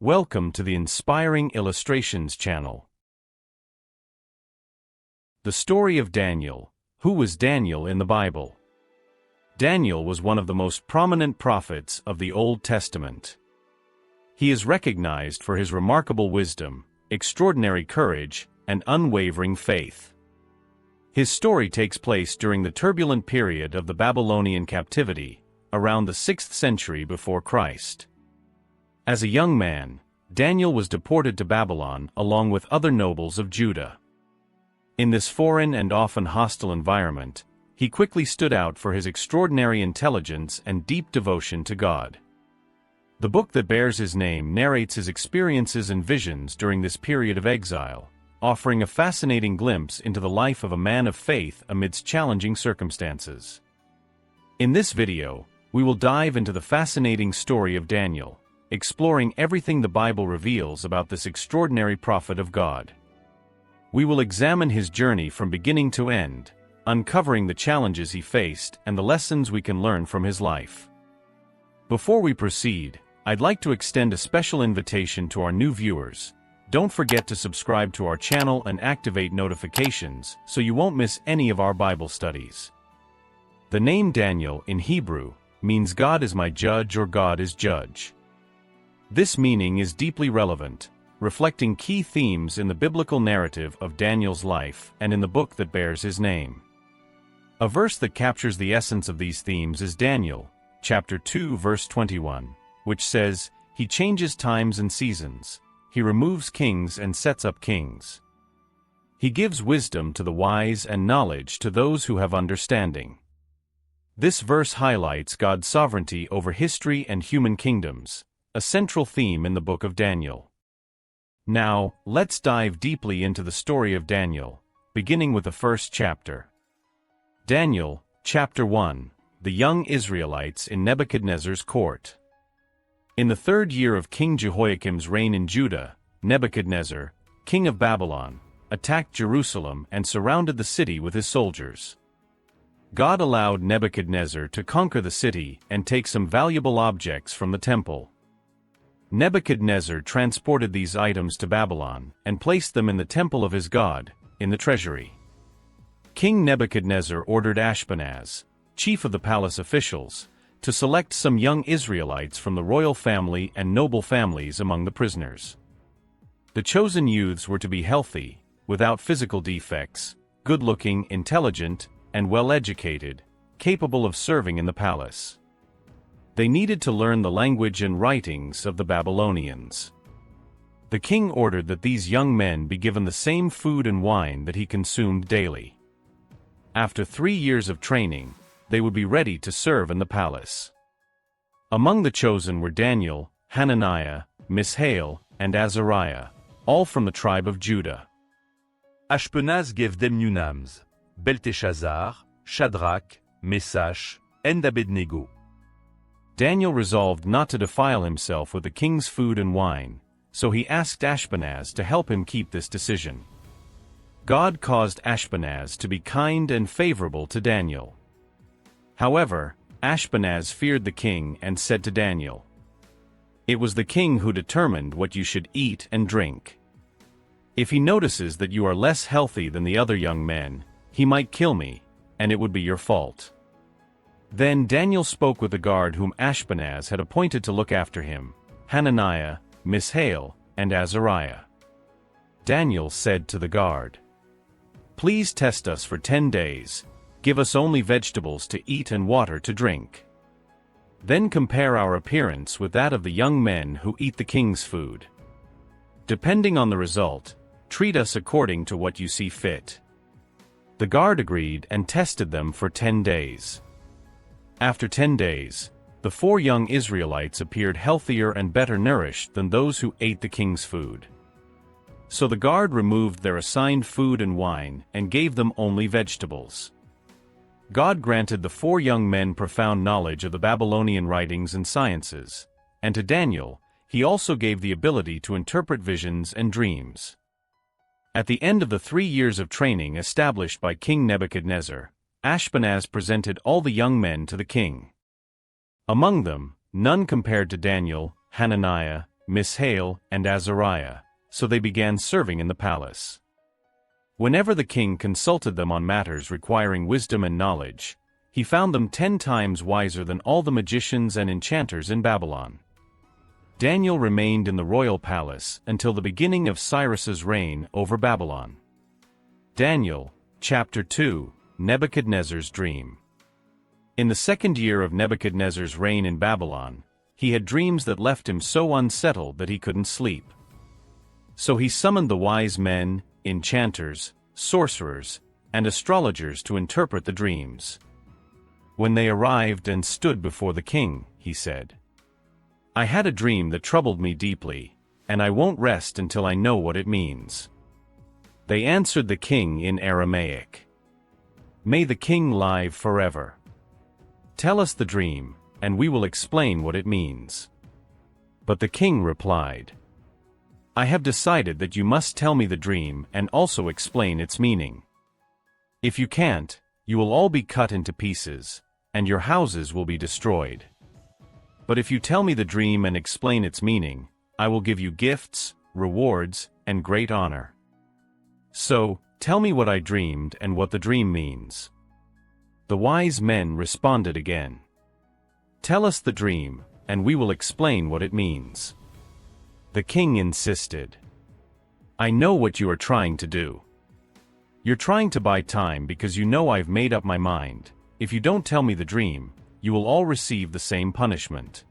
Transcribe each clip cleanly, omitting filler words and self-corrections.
Welcome to the Inspiring Illustrations channel. The story of Daniel. Who was Daniel in the Bible? Daniel was one of the most prominent prophets of the Old Testament. He is recognized for his remarkable wisdom, extraordinary courage, and unwavering faith. His story takes place during the turbulent period of the Babylonian captivity, around the 6th century before Christ. As a young man, Daniel was deported to Babylon along with other nobles of Judah. In this foreign and often hostile environment, he quickly stood out for his extraordinary intelligence and deep devotion to God. The book that bears his name narrates his experiences and visions during this period of exile, offering a fascinating glimpse into the life of a man of faith amidst challenging circumstances. In this video, we will dive into the fascinating story of Daniel, exploring everything the Bible reveals about this extraordinary prophet of God. We will examine his journey from beginning to end, uncovering the challenges he faced and the lessons we can learn from his life. Before we proceed, I'd like to extend a special invitation to our new viewers. Don't forget to subscribe to our channel and activate notifications so you won't miss any of our Bible studies. The name Daniel in Hebrew means God is my judge or God is judge. This meaning is deeply relevant, reflecting key themes in the biblical narrative of Daniel's life and in the book that bears his name. A verse that captures the essence of these themes is Daniel, chapter 2, verse 21, which says, "He changes times and seasons. He removes kings and sets up kings. He gives wisdom to the wise and knowledge to those who have understanding." This verse highlights God's sovereignty over history and human kingdoms, a central theme in the book of Daniel. Now, let's dive deeply into the story of Daniel, beginning with the first chapter. Daniel, chapter 1, the young Israelites in Nebuchadnezzar's court. In the 3rd year of King Jehoiakim's reign in Judah, Nebuchadnezzar, king of Babylon, attacked Jerusalem and surrounded the city with his soldiers. God allowed Nebuchadnezzar to conquer the city and take some valuable objects from the temple. Nebuchadnezzar transported these items to Babylon and placed them in the temple of his god, in the treasury. King Nebuchadnezzar ordered Ashpenaz, chief of the palace officials, to select some young Israelites from the royal family and noble families among the prisoners. The chosen youths were to be healthy, without physical defects, good-looking, intelligent, and well-educated, capable of serving in the palace. They needed to learn the language and writings of the Babylonians. The king ordered that these young men be given the same food and wine that he consumed daily. After 3 years of training, they would be ready to serve in the palace. Among the chosen were Daniel, Hananiah, Mishael, and Azariah, all from the tribe of Judah. Ashpenaz gave them new names: Belteshazzar, Shadrach, Meshach, and Abednego. Daniel resolved not to defile himself with the king's food and wine, so he asked Ashpenaz to help him keep this decision. God caused Ashpenaz to be kind and favorable to Daniel. However, Ashpenaz feared the king and said to Daniel, "It was the king who determined what you should eat and drink. If he notices that you are less healthy than the other young men, he might kill me, and it would be your fault." Then Daniel spoke with the guard whom Ashpenaz had appointed to look after him, Hananiah, Mishael, and Azariah. Daniel said to the guard, "Please test us for 10 days, give us only vegetables to eat and water to drink. Then compare our appearance with that of the young men who eat the king's food. Depending on the result, treat us according to what you see fit." The guard agreed and tested them for 10 days. After 10 days, the 4 young Israelites appeared healthier and better nourished than those who ate the king's food. So the guard removed their assigned food and wine and gave them only vegetables. God granted the 4 young men profound knowledge of the Babylonian writings and sciences, and to Daniel, he also gave the ability to interpret visions and dreams. At the end of the 3 years of training established by King Nebuchadnezzar, Ashpenaz presented all the young men to the king. Among them, none compared to Daniel, Hananiah, Mishael, and Azariah, so they began serving in the palace. Whenever the king consulted them on matters requiring wisdom and knowledge, he found them 10 times wiser than all the magicians and enchanters in Babylon. Daniel remained in the royal palace until the beginning of Cyrus's reign over Babylon. Daniel, chapter 2, Nebuchadnezzar's dream. In the 2nd year of Nebuchadnezzar's reign in Babylon, he had dreams that left him so unsettled that he couldn't sleep. So he summoned the wise men, enchanters, sorcerers, and astrologers to interpret the dreams. When they arrived and stood before the king, he said, "I had a dream that troubled me deeply, and I won't rest until I know what it means." They answered the king in Aramaic, "May the king live forever. Tell us the dream, and we will explain what it means." But the king replied, "I have decided that you must tell me the dream and also explain its meaning. If you can't, you will all be cut into pieces, and your houses will be destroyed. But if you tell me the dream and explain its meaning, I will give you gifts, rewards, and great honor. So, tell me what I dreamed and what the dream means." The wise men responded again, "Tell us the dream, and we will explain what it means." The king insisted, "I know what you are trying to do. You're trying to buy time because you know I've made up my mind. If you don't tell me the dream, you will all receive the same punishment.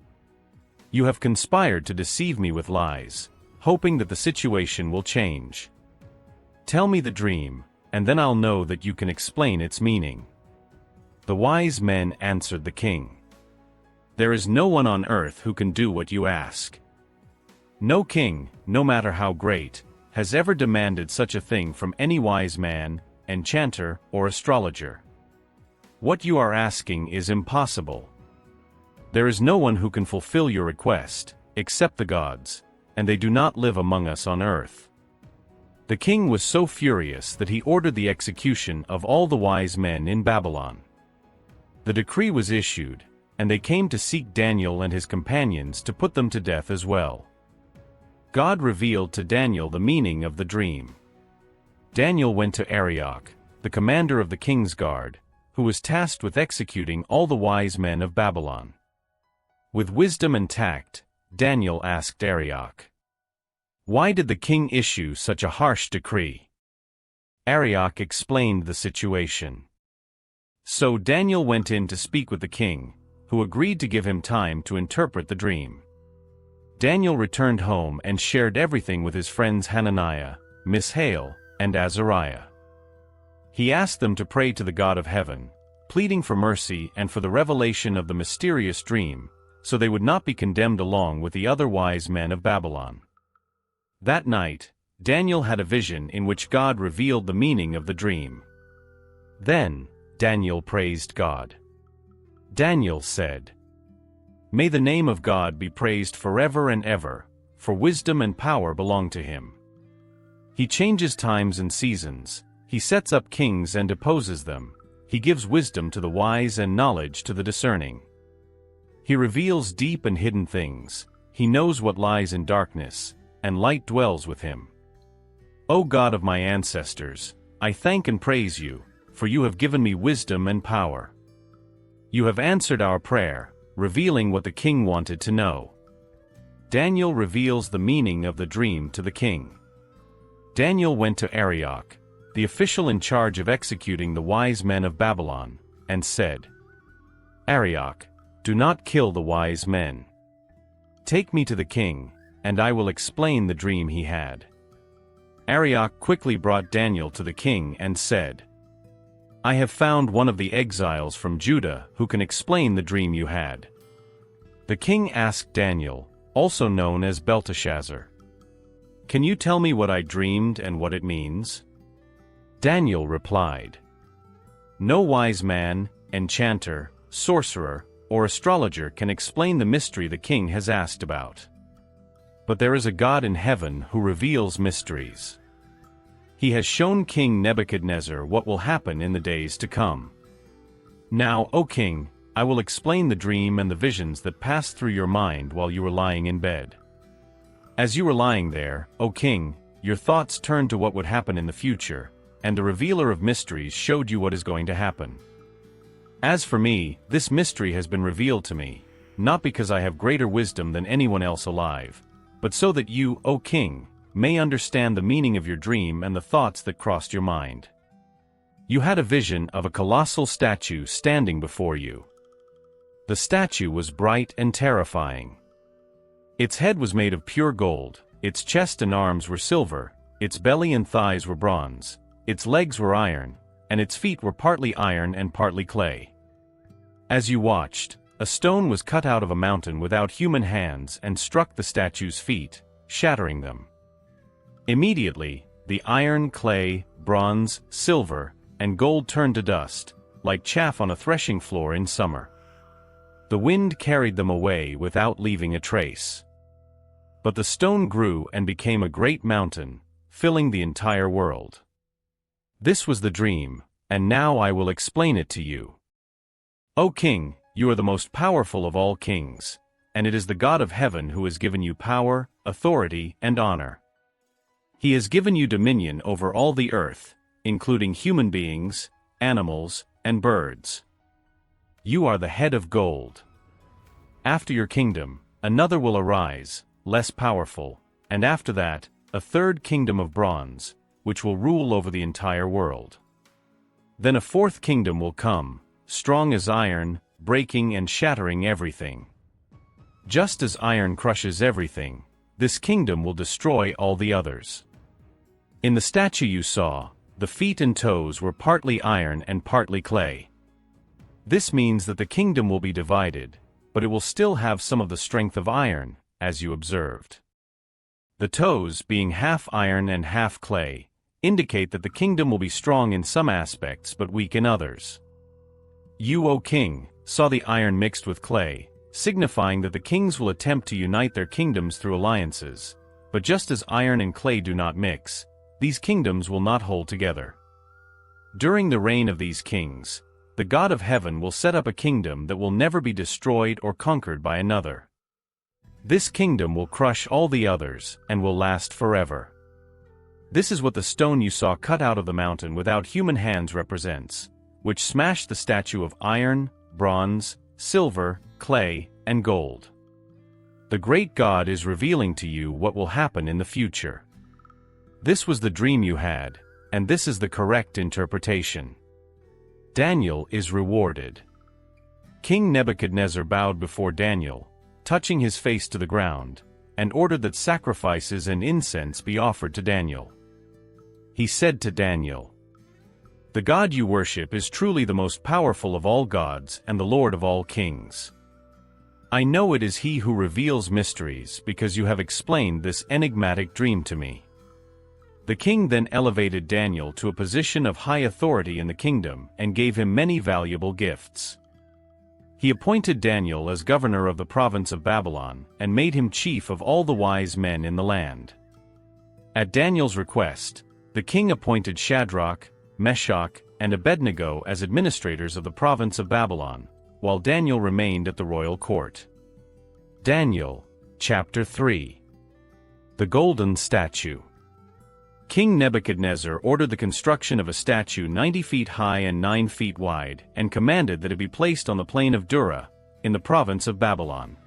You have conspired to deceive me with lies, hoping that the situation will change. Tell me the dream, and then I'll know that you can explain its meaning." The wise men answered the king, "There is no one on earth who can do what you ask. No king, no matter how great, has ever demanded such a thing from any wise man, enchanter, or astrologer. What you are asking is impossible. There is no one who can fulfill your request, except the gods, and they do not live among us on earth." The king was so furious that he ordered the execution of all the wise men in Babylon. The decree was issued, and they came to seek Daniel and his companions to put them to death as well. God revealed to Daniel the meaning of the dream. Daniel went to Arioch, the commander of the king's guard, who was tasked with executing all the wise men of Babylon. With wisdom and tact, Daniel asked Arioch, "Why did the king issue such a harsh decree?" Arioch explained the situation. So Daniel went in to speak with the king, who agreed to give him time to interpret the dream. Daniel returned home and shared everything with his friends Hananiah, Mishael, and Azariah. He asked them to pray to the God of heaven, pleading for mercy and for the revelation of the mysterious dream, so they would not be condemned along with the other wise men of Babylon. That night, Daniel had a vision in which God revealed the meaning of the dream. Then, Daniel praised God. Daniel said, "May the name of God be praised forever and ever, for wisdom and power belong to him. He changes times and seasons, he sets up kings and deposes them, he gives wisdom to the wise and knowledge to the discerning. He reveals deep and hidden things, he knows what lies in darkness, and light dwells with him. O God of my ancestors, I thank and praise you, for you have given me wisdom and power. You have answered our prayer, revealing what the king wanted to know." Daniel reveals the meaning of the dream to the king. Daniel went to Arioch, the official in charge of executing the wise men of Babylon, and said, "Arioch, do not kill the wise men. Take me to the king, and I will explain the dream he had." Arioch quickly brought Daniel to the king and said, "I have found one of the exiles from Judah who can explain the dream you had." The king asked Daniel, also known as Belteshazzar, "Can you tell me what I dreamed and what it means?" Daniel replied, "No wise man, enchanter, sorcerer, or astrologer can explain the mystery the king has asked about. But there is a God in heaven who reveals mysteries. He has shown King Nebuchadnezzar what will happen in the days to come. Now, O king, I will explain the dream and the visions that passed through your mind while you were lying in bed. As you were lying there, O king, your thoughts turned to what would happen in the future, and the revealer of mysteries showed you what is going to happen. As for me, this mystery has been revealed to me, not because I have greater wisdom than anyone else alive, but so that you, O king, may understand the meaning of your dream and the thoughts that crossed your mind. You had a vision of a colossal statue standing before you. The statue was bright and terrifying. Its head was made of pure gold, its chest and arms were silver, its belly and thighs were bronze, its legs were iron, and its feet were partly iron and partly clay. As you watched, a stone was cut out of a mountain without human hands and struck the statue's feet, shattering them. Immediately, the iron, clay, bronze, silver, and gold turned to dust, like chaff on a threshing floor in summer. The wind carried them away without leaving a trace. But the stone grew and became a great mountain, filling the entire world. This was the dream, and now I will explain it to you. O king, you are the most powerful of all kings, and it is the God of heaven who has given you power, authority, and honor. He has given you dominion over all the earth, including human beings, animals, and birds. You are the head of gold. After your kingdom, another will arise, less powerful, and after that, a third kingdom of bronze, which will rule over the entire world. Then a fourth kingdom will come, strong as iron, breaking and shattering everything. Just as iron crushes everything, this kingdom will destroy all the others. In the statue you saw, the feet and toes were partly iron and partly clay. This means that the kingdom will be divided, but it will still have some of the strength of iron, as you observed. The toes, being half iron and half clay, indicate that the kingdom will be strong in some aspects but weak in others. You, O king, saw the iron mixed with clay, signifying that the kings will attempt to unite their kingdoms through alliances, but just as iron and clay do not mix, these kingdoms will not hold together. During the reign of these kings, the God of heaven will set up a kingdom that will never be destroyed or conquered by another. This kingdom will crush all the others and will last forever. This is what the stone you saw cut out of the mountain without human hands represents, which smashed the statue of iron, bronze, silver, clay, and gold. The great God is revealing to you what will happen in the future. This was the dream you had, and this is the correct interpretation. Daniel is rewarded. King Nebuchadnezzar bowed before Daniel, touching his face to the ground, and ordered that sacrifices and incense be offered to Daniel. He said to Daniel, "The God you worship is truly the most powerful of all gods and the Lord of all kings. I know it is He who reveals mysteries because you have explained this enigmatic dream to me." The king then elevated Daniel to a position of high authority in the kingdom and gave him many valuable gifts. He appointed Daniel as governor of the province of Babylon and made him chief of all the wise men in the land. At Daniel's request, the king appointed Shadrach, Meshach, and Abednego as administrators of the province of Babylon, while Daniel remained at the royal court. Daniel, chapter 3. The Golden Statue. King Nebuchadnezzar ordered the construction of a statue 90 feet high and 9 feet wide, and commanded that it be placed on the plain of Dura, in the province of Babylon.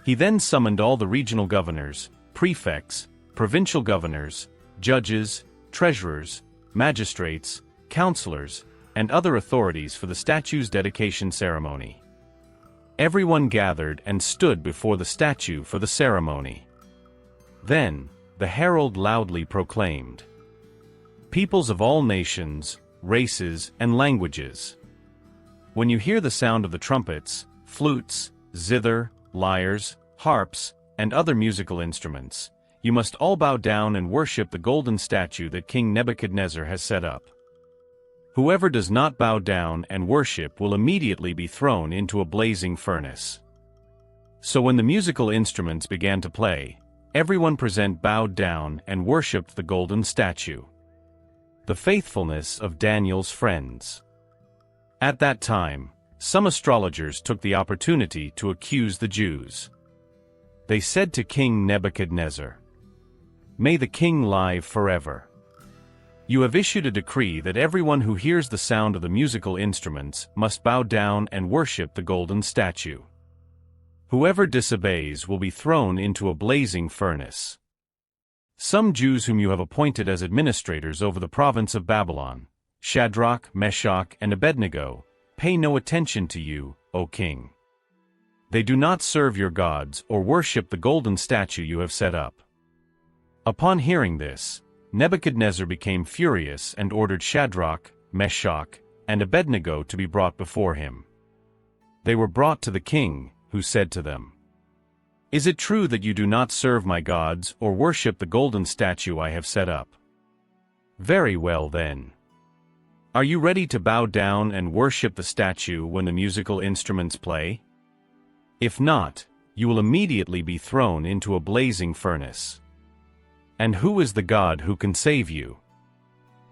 He then summoned all the regional governors, prefects, provincial governors, judges, treasurers, magistrates, counselors, and other authorities for the statue's dedication ceremony. Everyone gathered and stood before the statue for the ceremony. Then, the herald loudly proclaimed, "Peoples of all nations, races, and languages. When you hear the sound of the trumpets, flutes, zither, lyres, harps, and other musical instruments, you must all bow down and worship the golden statue that King Nebuchadnezzar has set up. Whoever does not bow down and worship will immediately be thrown into a blazing furnace." So when the musical instruments began to play, everyone present bowed down and worshipped the golden statue. The faithfulness of Daniel's friends. At that time, some astrologers took the opportunity to accuse the Jews. They said to King Nebuchadnezzar, "May the king live forever. You have issued a decree that everyone who hears the sound of the musical instruments must bow down and worship the golden statue. Whoever disobeys will be thrown into a blazing furnace. Some Jews whom you have appointed as administrators over the province of Babylon, Shadrach, Meshach, and Abednego, pay no attention to you, O king. They do not serve your gods or worship the golden statue you have set up." Upon hearing this, Nebuchadnezzar became furious and ordered Shadrach, Meshach, and Abednego to be brought before him. They were brought to the king, who said to them, "Is it true that you do not serve my gods or worship the golden statue I have set up? Very well then. Are you ready to bow down and worship the statue when the musical instruments play? If not, you will immediately be thrown into a blazing furnace. And who is the God who can save you?"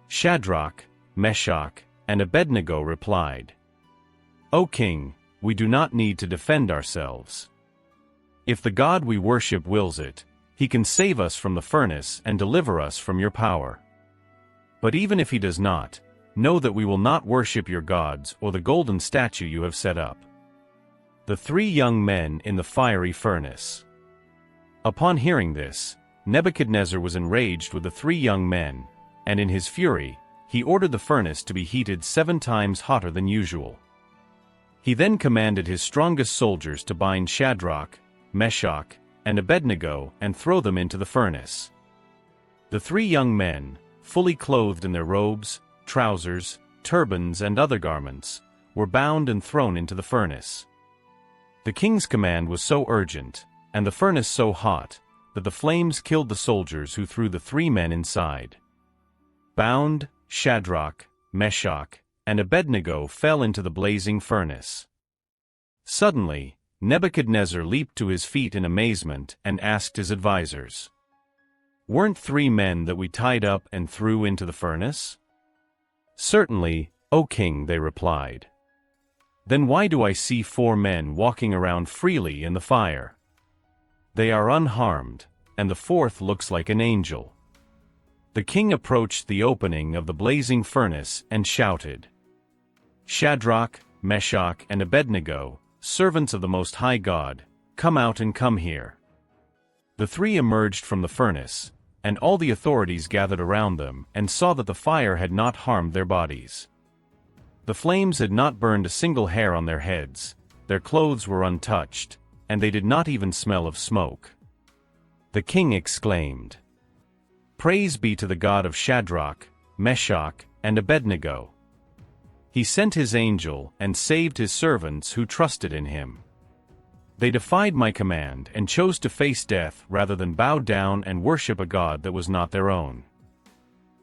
Shadrach, Meshach, and Abednego replied, "O king, we do not need to defend ourselves. If the God we worship wills it, he can save us from the furnace and deliver us from your power. But even if he does not, know that we will not worship your gods or the golden statue you have set up." The three young men in the fiery furnace. Upon hearing this, Nebuchadnezzar was enraged with the three young men, and in his fury, he ordered the furnace to be heated 7 times hotter than usual. He then commanded his strongest soldiers to bind Shadrach, Meshach, and Abednego and throw them into the furnace. The three young men, fully clothed in their robes, trousers, turbans, and other garments, were bound and thrown into the furnace. The king's command was so urgent, and the furnace so hot, that the flames killed the soldiers who threw the three men inside. Bound, Shadrach, Meshach, and Abednego fell into the blazing furnace. Suddenly, Nebuchadnezzar leaped to his feet in amazement and asked his advisors, "Weren't 3 men that we tied up and threw into the furnace?" "Certainly, O king," they replied. "Then why do I see 4 men walking around freely in the fire? They are unharmed, and the 4th looks like an angel." The king approached the opening of the blazing furnace and shouted, "Shadrach, Meshach, and Abednego, servants of the Most High God, come out and come here." The 3 emerged from the furnace, and all the authorities gathered around them and saw that the fire had not harmed their bodies. The flames had not burned a single hair on their heads, their clothes were untouched, and they did not even smell of smoke. The king exclaimed, "Praise be to the God of Shadrach, Meshach, and Abednego. He sent his angel and saved his servants who trusted in him. They defied my command and chose to face death rather than bow down and worship a God that was not their own.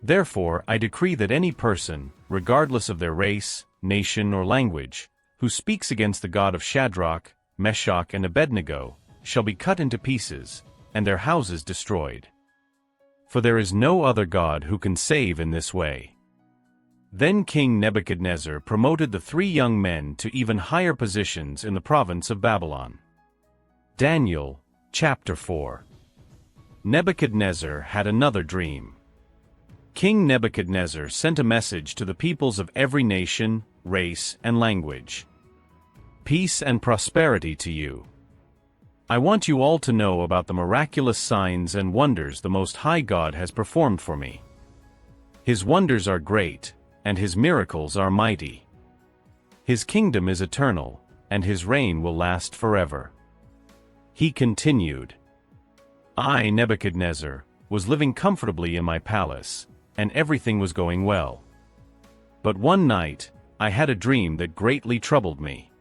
Therefore I decree that any person, regardless of their race, nation, or language, who speaks against the God of Shadrach, Meshach, and Abednego, shall be cut into pieces, and their houses destroyed. For there is no other God who can save in this way." Then King Nebuchadnezzar promoted the 3 young men to even higher positions in the province of Babylon. Daniel, chapter 4. Nebuchadnezzar had another dream. King Nebuchadnezzar sent a message to the peoples of every nation, race, and language. "Peace and prosperity to you. I want you all to know about the miraculous signs and wonders the Most High God has performed for me. His wonders are great, and his miracles are mighty. His kingdom is eternal, and his reign will last forever." He continued, "I, Nebuchadnezzar, was living comfortably in my palace, and everything was going well. But one night, I had a dream that greatly troubled me.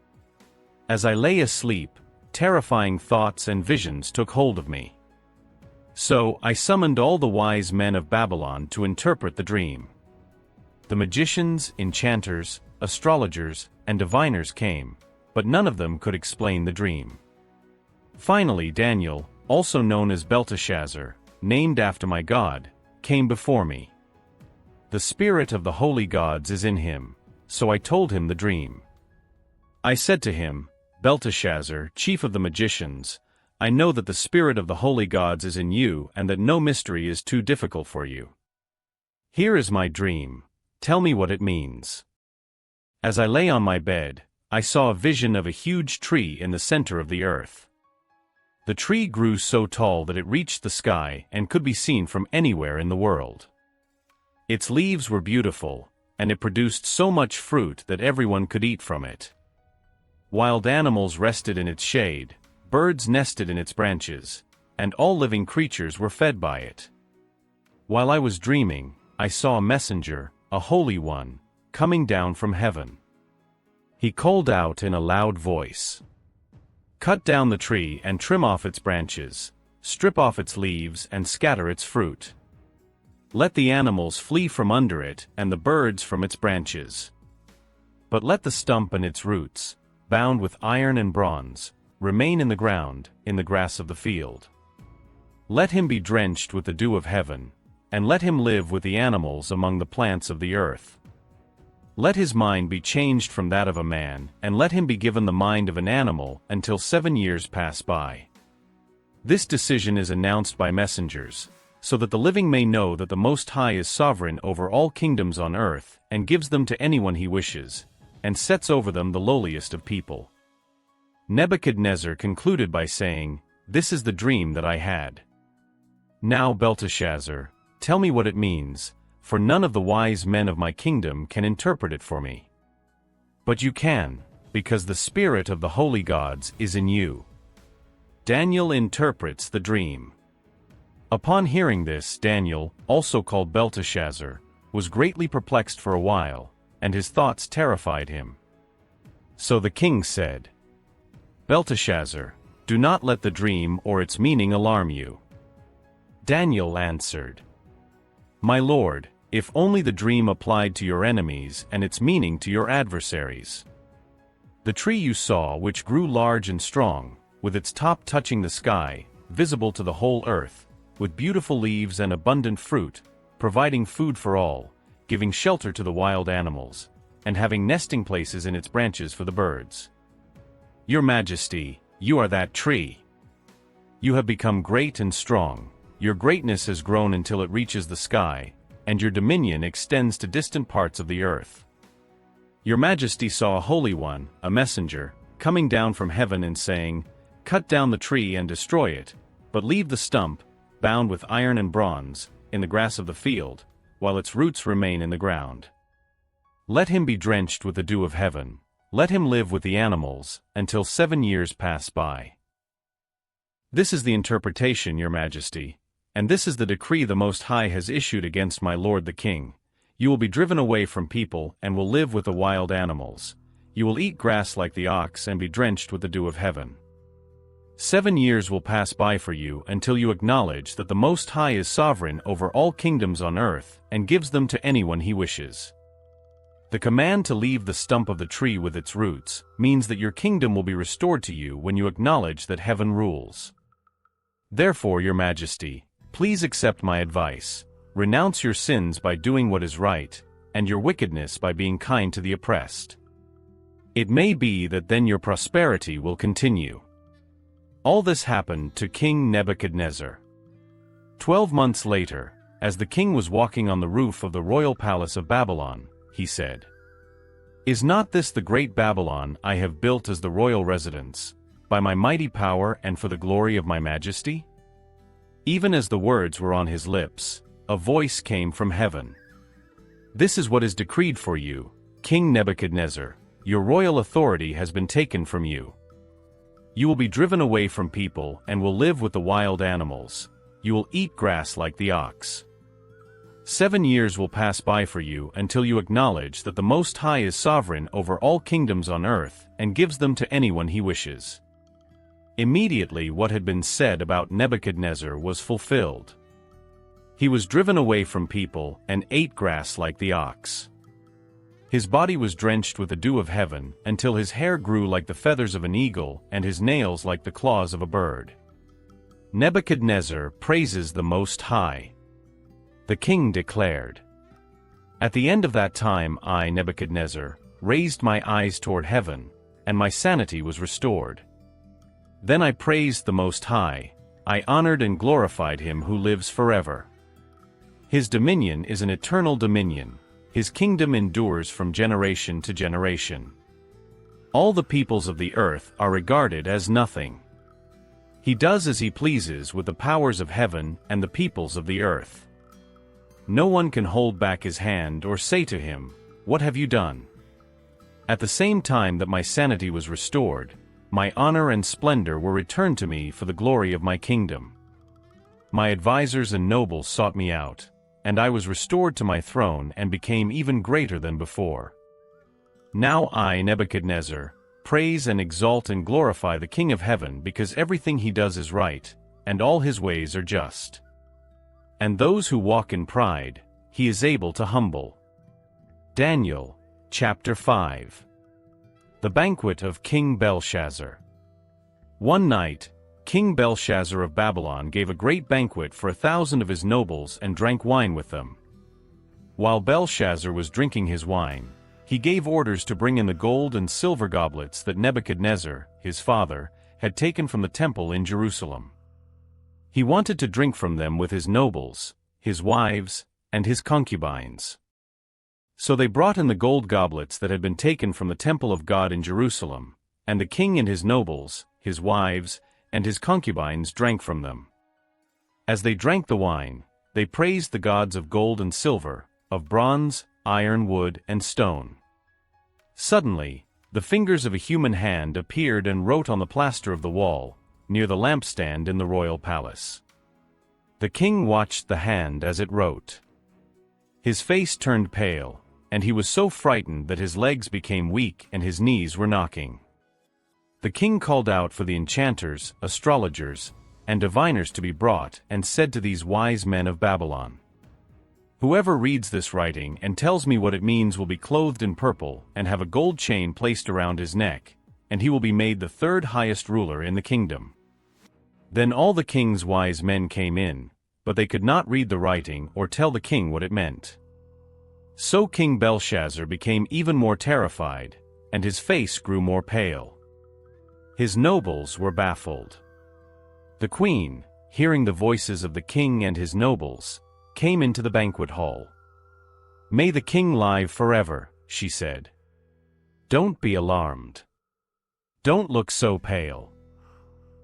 As I lay asleep, terrifying thoughts and visions took hold of me. So I summoned all the wise men of Babylon to interpret the dream. The magicians, enchanters, astrologers, and diviners came, but none of them could explain the dream. Finally Daniel, also known as Belteshazzar, named after my God, came before me. The spirit of the holy gods is in him, so I told him the dream. I said to him, Belteshazzar, chief of the magicians, I know that the spirit of the holy gods is in you and that no mystery is too difficult for you. Here is my dream. Tell me what it means. As I lay on my bed, I saw a vision of a huge tree in the center of the earth. The tree grew so tall that it reached the sky and could be seen from anywhere in the world. Its leaves were beautiful, and it produced so much fruit that everyone could eat from it. Wild animals rested in its shade, birds nested in its branches, and all living creatures were fed by it. While I was dreaming, I saw a messenger, a holy one, coming down from heaven. He called out in a loud voice, "Cut down the tree and trim off its branches, strip off its leaves and scatter its fruit. Let the animals flee from under it and the birds from its branches. But let the stump and its roots, bound with iron and bronze, remain in the ground, in the grass of the field. Let him be drenched with the dew of heaven, and let him live with the animals among the plants of the earth. Let his mind be changed from that of a man, and let him be given the mind of an animal until 7 years pass by. This decision is announced by messengers, so that the living may know that the Most High is sovereign over all kingdoms on earth, and gives them to anyone he wishes, and sets over them the lowliest of people." Nebuchadnezzar concluded by saying, "This is the dream that I had. Now, Belteshazzar, tell me what it means, for none of the wise men of my kingdom can interpret it for me. But you can, because the spirit of the holy gods is in you." Daniel interprets the dream. Upon hearing this, Daniel, also called Belteshazzar, was greatly perplexed for a while, and his thoughts terrified him. So the king said, "Belteshazzar, do not let the dream or its meaning alarm you." Daniel answered, "My lord, if only the dream applied to your enemies and its meaning to your adversaries. The tree you saw, which grew large and strong, with its top touching the sky, visible to the whole earth, with beautiful leaves and abundant fruit, providing food for all, giving shelter to the wild animals, and having nesting places in its branches for the birds. Your Majesty, you are that tree. You have become great and strong, your greatness has grown until it reaches the sky, and your dominion extends to distant parts of the earth. Your Majesty saw a holy one, a messenger, coming down from heaven and saying, 'Cut down the tree and destroy it, but leave the stump, bound with iron and bronze, in the grass of the field, while its roots remain in the ground. Let him be drenched with the dew of heaven, let him live with the animals, until 7 years pass by.' This is the interpretation, Your Majesty, and this is the decree the Most High has issued against my lord the king. You will be driven away from people and will live with the wild animals. You will eat grass like the ox and be drenched with the dew of heaven. 7 years will pass by for you until you acknowledge that the Most High is sovereign over all kingdoms on earth and gives them to anyone he wishes. The command to leave the stump of the tree with its roots means that your kingdom will be restored to you when you acknowledge that heaven rules. Therefore, Your Majesty, please accept my advice, renounce your sins by doing what is right, and your wickedness by being kind to the oppressed. It may be that then your prosperity will continue." All this happened to King Nebuchadnezzar. 12 months later, as the king was walking on the roof of the royal palace of Babylon, he said, "Is not this the great Babylon I have built as the royal residence, by my mighty power and for the glory of my majesty?" Even as the words were on his lips, a voice came from heaven. "This is what is decreed for you, King Nebuchadnezzar. Your royal authority has been taken from you. You will be driven away from people and will live with the wild animals. You will eat grass like the ox. 7 years will pass by for you until you acknowledge that the Most High is sovereign over all kingdoms on earth and gives them to anyone he wishes." Immediately what had been said about Nebuchadnezzar was fulfilled. He was driven away from people and ate grass like the ox. His body was drenched with the dew of heaven until his hair grew like the feathers of an eagle and his nails like the claws of a bird. Nebuchadnezzar praises the Most High. The king declared, "At the end of that time I, Nebuchadnezzar, raised my eyes toward heaven, and my sanity was restored. Then I praised the Most High, I honored and glorified him who lives forever. His dominion is an eternal dominion, his kingdom endures from generation to generation. All the peoples of the earth are regarded as nothing. He does as he pleases with the powers of heaven and the peoples of the earth. No one can hold back his hand or say to him, "What have you done?" At the same time that my sanity was restored, my honor and splendor were returned to me for the glory of my kingdom. My advisors and nobles sought me out, and I was restored to my throne and became even greater than before. Now I, Nebuchadnezzar, praise and exalt and glorify the King of heaven because everything he does is right, and all his ways are just. And those who walk in pride, he is able to humble. Daniel, chapter 5. The banquet of King Belshazzar. One night, King Belshazzar of Babylon gave a great banquet for 1,000 of his nobles and drank wine with them. While Belshazzar was drinking his wine, he gave orders to bring in the gold and silver goblets that Nebuchadnezzar, his father, had taken from the temple in Jerusalem. He wanted to drink from them with his nobles, his wives, and his concubines. So they brought in the gold goblets that had been taken from the temple of God in Jerusalem, and the king and his nobles, his wives, and his concubines drank from them. As they drank the wine, they praised the gods of gold and silver, of bronze, iron, wood, and stone. Suddenly, the fingers of a human hand appeared and wrote on the plaster of the wall, near the lampstand in the royal palace. The king watched the hand as it wrote. His face turned pale, and he was so frightened that his legs became weak and his knees were knocking. The king called out for the enchanters, astrologers, and diviners to be brought, and said to these wise men of Babylon, "Whoever reads this writing and tells me what it means will be clothed in purple and have a gold chain placed around his neck, and he will be made the third highest ruler in the kingdom." Then all the king's wise men came in, but they could not read the writing or tell the king what it meant. So King Belshazzar became even more terrified, and his face grew more pale. His nobles were baffled. The queen, hearing the voices of the king and his nobles, came into the banquet hall. "May the king live forever," she said. "Don't be alarmed. Don't look so pale.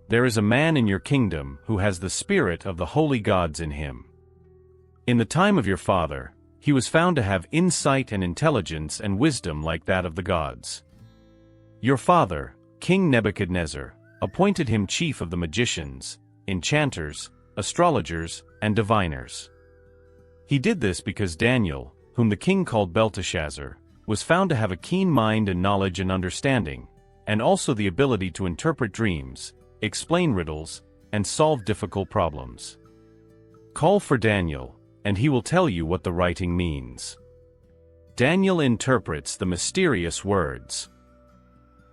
There is a man in your kingdom who has the spirit of the holy gods in him. In the time of your father, he was found to have insight and intelligence and wisdom like that of the gods. Your father, King Nebuchadnezzar, appointed him chief of the magicians, enchanters, astrologers, and diviners. He did this because Daniel, whom the king called Belteshazzar, was found to have a keen mind and knowledge and understanding, and also the ability to interpret dreams, explain riddles, and solve difficult problems. Call for Daniel, and he will tell you what the writing means." Daniel interprets the mysterious words.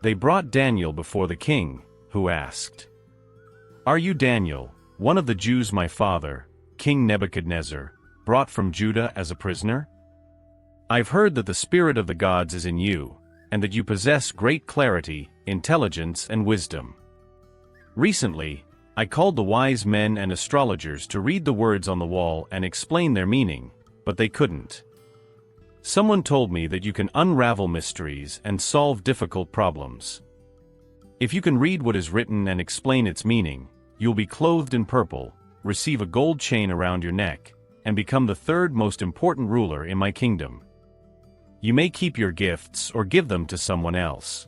They brought Daniel before the king, who asked, "Are you Daniel, one of the Jews my father, King Nebuchadnezzar, brought from Judah as a prisoner? I've heard that the spirit of the gods is in you, and that you possess great clarity, intelligence, and wisdom. Recently, I called the wise men and astrologers to read the words on the wall and explain their meaning, but they couldn't. Someone told me that you can unravel mysteries and solve difficult problems. If you can read what is written and explain its meaning, you'll be clothed in purple, receive a gold chain around your neck, and become the third most important ruler in my kingdom. You may keep your gifts or give them to someone else.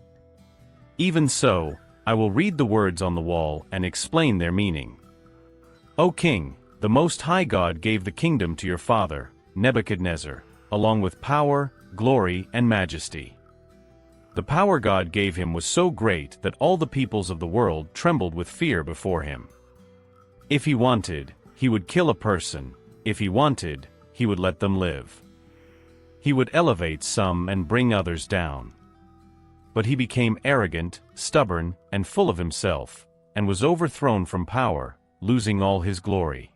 Even so, I will read the words on the wall and explain their meaning. O king, the Most High God gave the kingdom to your father, Nebuchadnezzar, along with power, glory, and majesty. The power God gave him was so great that all the peoples of the world trembled with fear before him. If he wanted, he would kill a person. If he wanted, he would let them live. He would elevate some and bring others down. But he became arrogant, stubborn, and full of himself, and was overthrown from power, losing all his glory.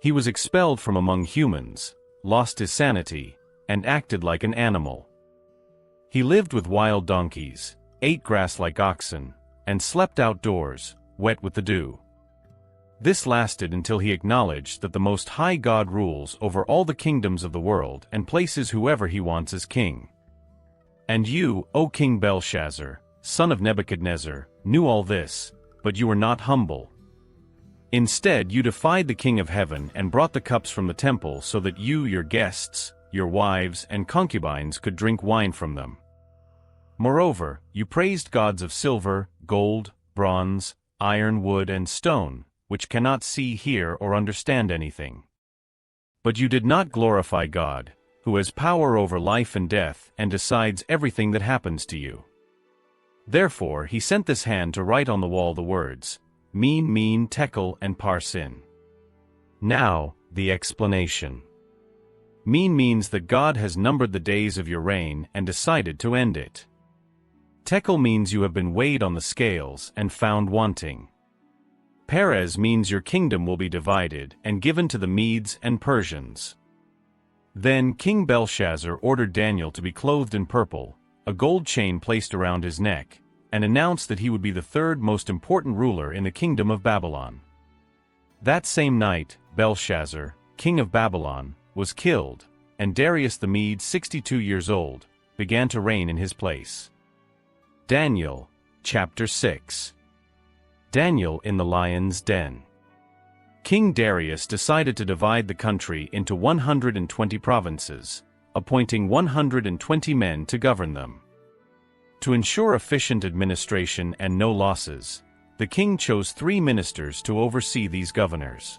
He was expelled from among humans, lost his sanity, and acted like an animal. He lived with wild donkeys, ate grass like oxen, and slept outdoors, wet with the dew. This lasted until he acknowledged that the Most High God rules over all the kingdoms of the world and places whoever he wants as king. And you, O King Belshazzar, son of Nebuchadnezzar, knew all this, but you were not humble. Instead, you defied the King of Heaven and brought the cups from the temple so that you, your guests, your wives, and concubines could drink wine from them. Moreover, you praised gods of silver, gold, bronze, iron, wood, and stone, which cannot see, hear, or understand anything. But you did not glorify God, who has power over life and death and decides everything that happens to you. Therefore he sent this hand to write on the wall the words, Mene, Mene, Tekel, and Parsin. Now, the explanation. Mene means that God has numbered the days of your reign and decided to end it. Tekel means you have been weighed on the scales and found wanting. Perez means your kingdom will be divided and given to the Medes and Persians. Then King Belshazzar ordered Daniel to be clothed in purple, a gold chain placed around his neck, and announced that he would be the third most important ruler in the kingdom of Babylon. That same night, Belshazzar, king of Babylon, was killed, and Darius the Mede, 62 years old, began to reign in his place. Daniel, chapter 6. Daniel in the lion's den. King Darius decided to divide the country into 120 provinces, appointing 120 men to govern them. To ensure efficient administration and no losses, the king chose 3 ministers to oversee these governors.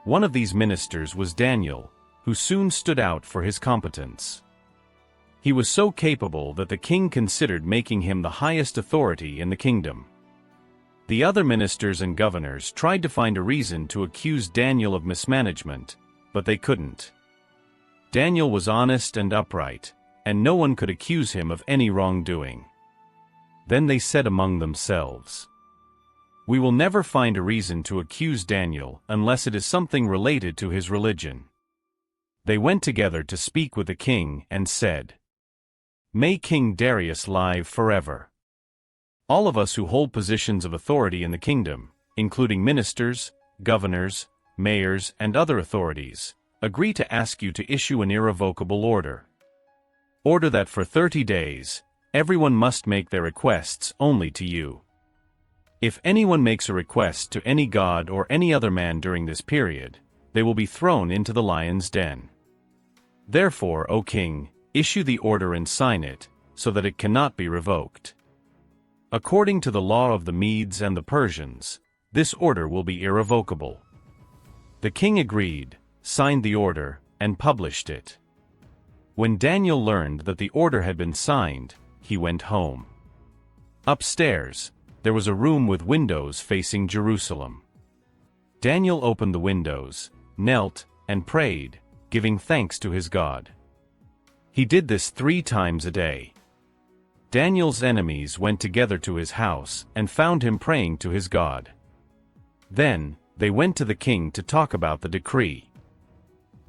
One of these ministers was Daniel, who soon stood out for his competence. He was so capable that the king considered making him the highest authority in the kingdom. The other ministers and governors tried to find a reason to accuse Daniel of mismanagement, but they couldn't. Daniel was honest and upright, and no one could accuse him of any wrongdoing. Then they said among themselves, "We will never find a reason to accuse Daniel unless it is something related to his religion." They went together to speak with the king and said, "May King Darius live forever. All of us who hold positions of authority in the kingdom, including ministers, governors, mayors, and other authorities, agree to ask you to issue an irrevocable order. Order that for 30 days, everyone must make their requests only to you. If anyone makes a request to any god or any other man during this period, they will be thrown into the lion's den. Therefore, O king, issue the order and sign it, so that it cannot be revoked. According to the law of the Medes and the Persians, this order will be irrevocable." The king agreed, signed the order, and published it. When Daniel learned that the order had been signed, he went home. Upstairs, there was a room with windows facing Jerusalem. Daniel opened the windows, knelt, and prayed, giving thanks to his God. He did this 3 times a day. Daniel's enemies went together to his house and found him praying to his God. Then, they went to the king to talk about the decree.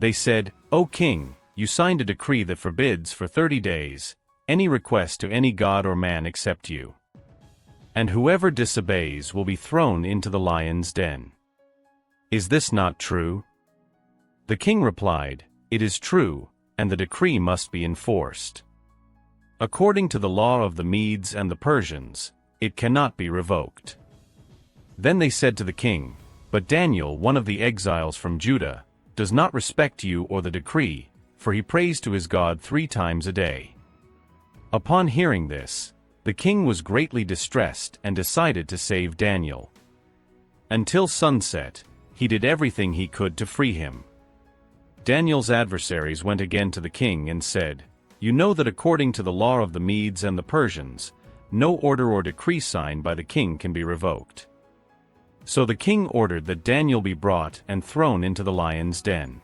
They said, "O king, you signed a decree that forbids for 30 days any request to any god or man except you. And whoever disobeys will be thrown into the lion's den. Is this not true?" The king replied, "It is true, and the decree must be enforced. According to the law of the Medes and the Persians, it cannot be revoked." Then they said to the king, "But Daniel, one of the exiles from Judah, does not respect you or the decree, for he prays to his God 3 times a day." Upon hearing this, the king was greatly distressed and decided to save Daniel. Until sunset, he did everything he could to free him. Daniel's adversaries went again to the king and said, "You know that according to the law of the Medes and the Persians, no order or decree signed by the king can be revoked." So the king ordered that Daniel be brought and thrown into the lion's den.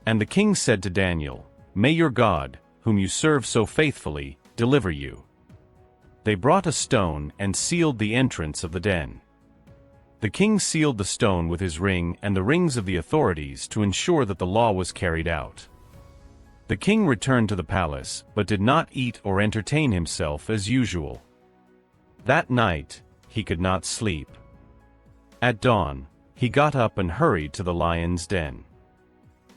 And the king said to Daniel, "May your God, whom you serve so faithfully, deliver you." They brought a stone and sealed the entrance of the den. The king sealed the stone with his ring and the rings of the authorities to ensure that the law was carried out. The king returned to the palace, but did not eat or entertain himself as usual. That night, he could not sleep. At dawn, he got up and hurried to the lion's den.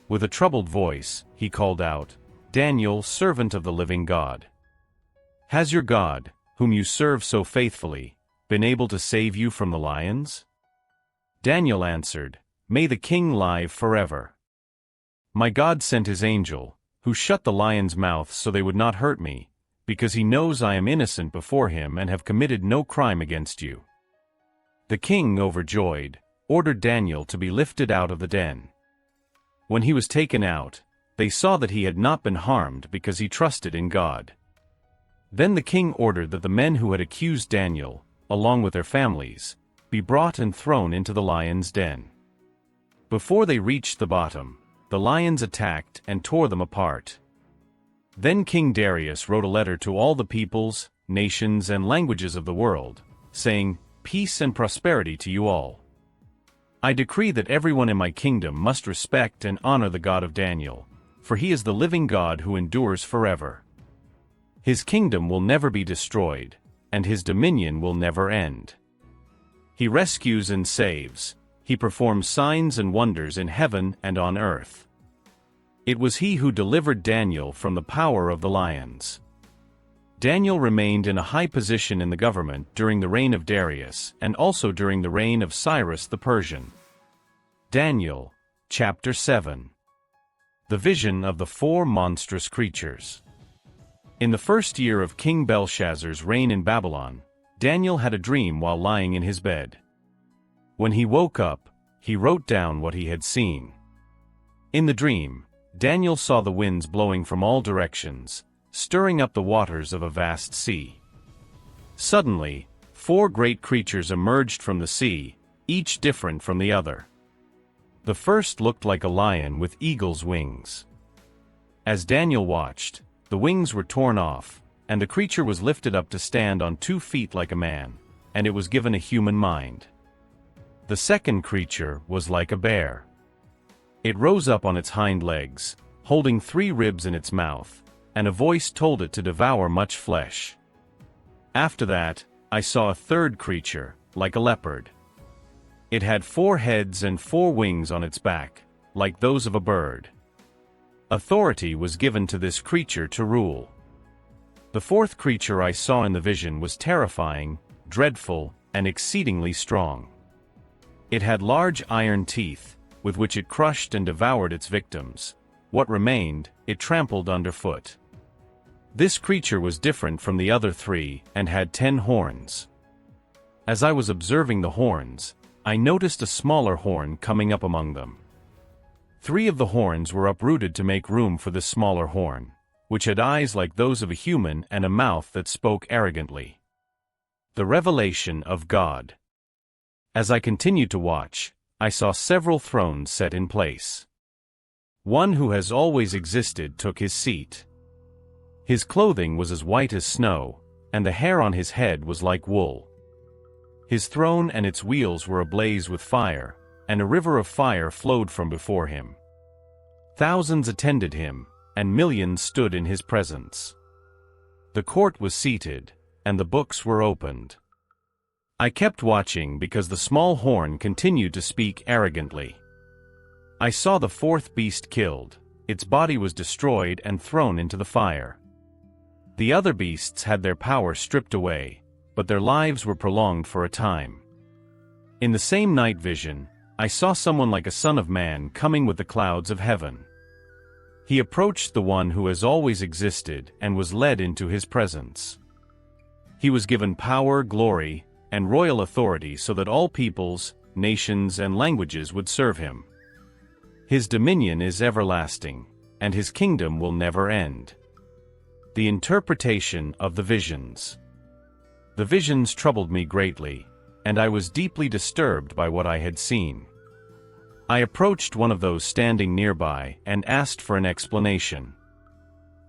With a troubled voice, he called out, "Daniel, servant of the living God. Has your God, whom you serve so faithfully, been able to save you from the lions?" Daniel answered, "May the king live forever. My God sent his angel, who shut the lions' mouths so they would not hurt me, because he knows I am innocent before him and have committed no crime against you." The king, overjoyed, ordered Daniel to be lifted out of the den. When he was taken out, they saw that he had not been harmed because he trusted in God. Then the king ordered that the men who had accused Daniel, along with their families, be brought and thrown into the lion's den. Before they reached the bottom, the lions attacked and tore them apart. Then King Darius wrote a letter to all the peoples, nations, and languages of the world, saying, "Peace and prosperity to you all. I decree that everyone in my kingdom must respect and honor the God of Daniel, for he is the living God who endures forever. His kingdom will never be destroyed, and his dominion will never end. He rescues and saves, he performs signs and wonders in heaven and on earth. It was he who delivered Daniel from the power of the lions." Daniel remained in a high position in the government during the reign of Darius and also during the reign of Cyrus the Persian. Daniel, chapter 7. The vision of the four monstrous creatures. In the first year of King Belshazzar's reign in Babylon, Daniel had a dream while lying in his bed. When he woke up, he wrote down what he had seen. In the dream, Daniel saw the winds blowing from all directions, stirring up the waters of a vast sea. Suddenly, four great creatures emerged from the sea, each different from the other. The first looked like a lion with eagle's wings. As Daniel watched, the wings were torn off, and the creature was lifted up to stand on 2 feet like a man, and it was given a human mind. The second creature was like a bear. It rose up on its hind legs, holding 3 ribs in its mouth, and a voice told it to devour much flesh. After that, I saw a third creature, like a leopard. It had 4 heads and 4 wings on its back, like those of a bird. Authority was given to this creature to rule. The fourth creature I saw in the vision was terrifying, dreadful, and exceedingly strong. It had large iron teeth, with which it crushed and devoured its victims. What remained, it trampled underfoot. This creature was different from the other 3 and had 10 horns. As I was observing the horns, I noticed a smaller horn coming up among them. 3 of the horns were uprooted to make room for this smaller horn, which had eyes like those of a human and a mouth that spoke arrogantly. The revelation of God. As I continued to watch, I saw several thrones set in place. One who has always existed took his seat. His clothing was as white as snow, and the hair on his head was like wool. His throne and its wheels were ablaze with fire, and a river of fire flowed from before him. Thousands attended him, and millions stood in his presence. The court was seated, and the books were opened. I kept watching because the small horn continued to speak arrogantly. I saw the fourth beast killed, its body was destroyed and thrown into the fire. The other beasts had their power stripped away, but their lives were prolonged for a time. In the same night vision, I saw someone like a son of man coming with the clouds of heaven. He approached the one who has always existed and was led into his presence. He was given power, glory, and royal authority so that all peoples, nations, and languages would serve him. His dominion is everlasting, and his kingdom will never end. The interpretation of the visions. The visions troubled me greatly, and I was deeply disturbed by what I had seen. I approached one of those standing nearby and asked for an explanation.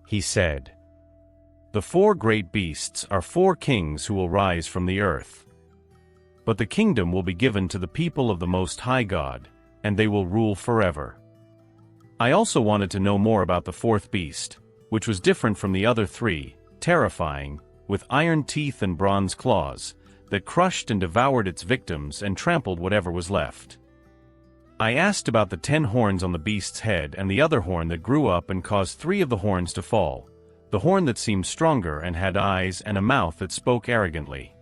He said, "The 4 great beasts are 4 kings who will rise from the earth. But the kingdom will be given to the people of the Most High God, and they will rule forever." I also wanted to know more about the 4th beast, which was different from the other 3, terrifying, with iron teeth and bronze claws, that crushed and devoured its victims and trampled whatever was left. I asked about the 10 horns on the beast's head and the other horn that grew up and caused 3 of the horns to fall, the horn that seemed stronger and had eyes and a mouth that spoke arrogantly.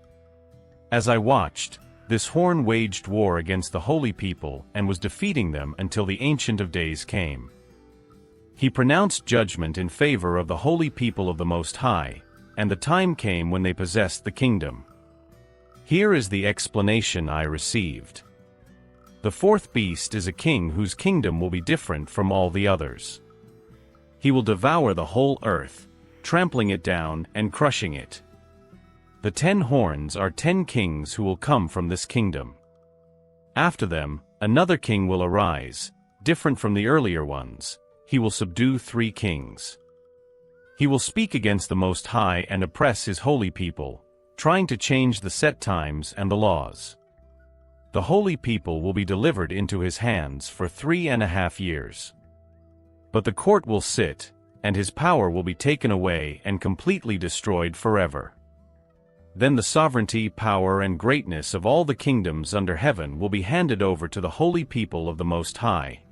As I watched, this horn waged war against the holy people and was defeating them until the Ancient of Days came. He pronounced judgment in favor of the holy people of the Most High, and the time came when they possessed the kingdom. Here is the explanation I received. The 4th beast is a king whose kingdom will be different from all the others. He will devour the whole earth, trampling it down and crushing it. The 10 horns are 10 kings who will come from this kingdom. After them, another king will arise, different from the earlier ones. He will subdue 3 kings. He will speak against the Most High and oppress his holy people, trying to change the set times and the laws. The holy people will be delivered into his hands for 3.5 years. But the court will sit, and his power will be taken away and completely destroyed forever. Then the sovereignty, power, and greatness of all the kingdoms under heaven will be handed over to the holy people of the Most High.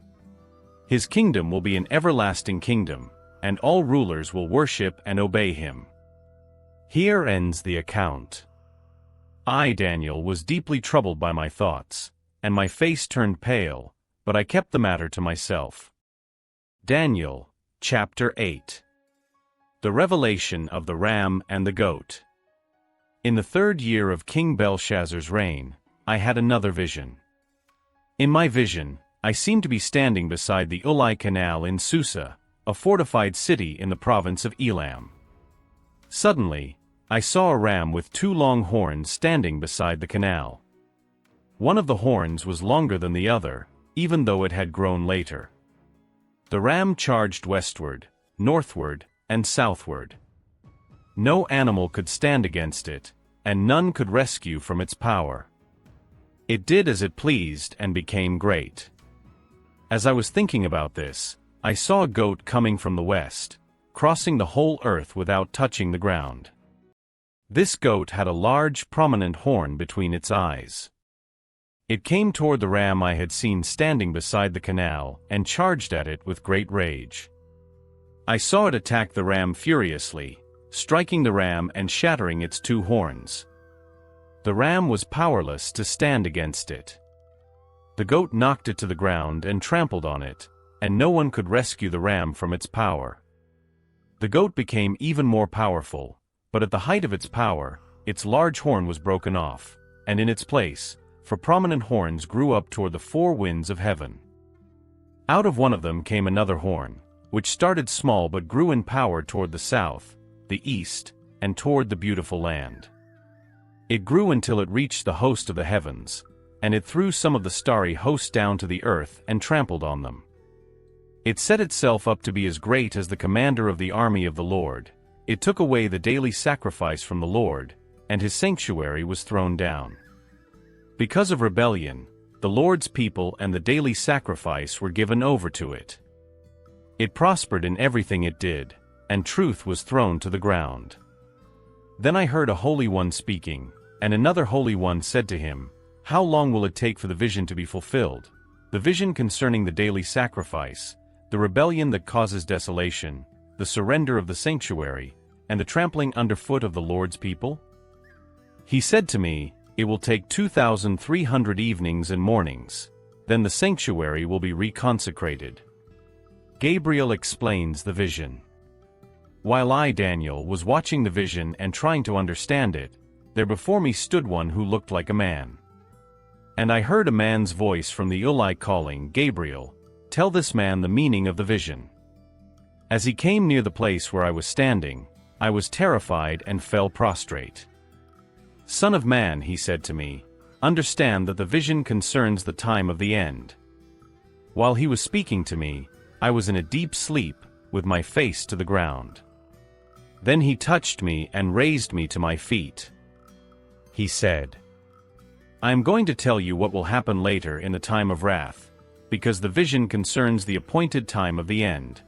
His kingdom will be an everlasting kingdom, and all rulers will worship and obey him. Here ends the account. I, Daniel, was deeply troubled by my thoughts, and my face turned pale, but I kept the matter to myself. Daniel, chapter 8. The revelation of the ram and the goat. In the 3rd year of King Belshazzar's reign, I had another vision. In my vision, I seemed to be standing beside the Ulai Canal in Susa, a fortified city in the province of Elam. Suddenly, I saw a ram with 2 long horns standing beside the canal. One of the horns was longer than the other, even though it had grown later. The ram charged westward, northward, and southward. No animal could stand against it, and none could rescue from its power. It did as it pleased and became great. As I was thinking about this, I saw a goat coming from the west, crossing the whole earth without touching the ground. This goat had a large, prominent horn between its eyes. It came toward the ram I had seen standing beside the canal and charged at it with great rage. I saw it attack the ram furiously, striking the ram and shattering its 2 horns. The ram was powerless to stand against it. The goat knocked it to the ground and trampled on it, and no one could rescue the ram from its power. The goat became even more powerful, but at the height of its power, its large horn was broken off, and in its place, 4 prominent horns grew up toward the 4 winds of heaven. Out of one of them came another horn, which started small but grew in power toward the south, the east, and toward the beautiful land. It grew until it reached the host of the heavens, and it threw some of the starry host down to the earth and trampled on them. It set itself up to be as great as the commander of the army of the Lord. It took away the daily sacrifice from the Lord, and his sanctuary was thrown down. Because of rebellion, the Lord's people and the daily sacrifice were given over to it. It prospered in everything it did, and truth was thrown to the ground. Then I heard a Holy One speaking, and another Holy One said to him, "How long will it take for the vision to be fulfilled? The vision concerning the daily sacrifice, the rebellion that causes desolation, the surrender of the sanctuary, and the trampling underfoot of the Lord's people?" He said to me, "It will take 2,300 evenings and mornings. Then the sanctuary will be reconsecrated." Gabriel explains the vision. While I, Daniel, was watching the vision and trying to understand it, there before me stood one who looked like a man. And I heard a man's voice from the Ulai calling, "Gabriel, tell this man the meaning of the vision." As he came near the place where I was standing, I was terrified and fell prostrate. "Son of man," he said to me, "understand that the vision concerns the time of the end." While he was speaking to me, I was in a deep sleep, with my face to the ground. Then he touched me and raised me to my feet. He said, "I am going to tell you what will happen later in the time of wrath, because the vision concerns the appointed time of the end.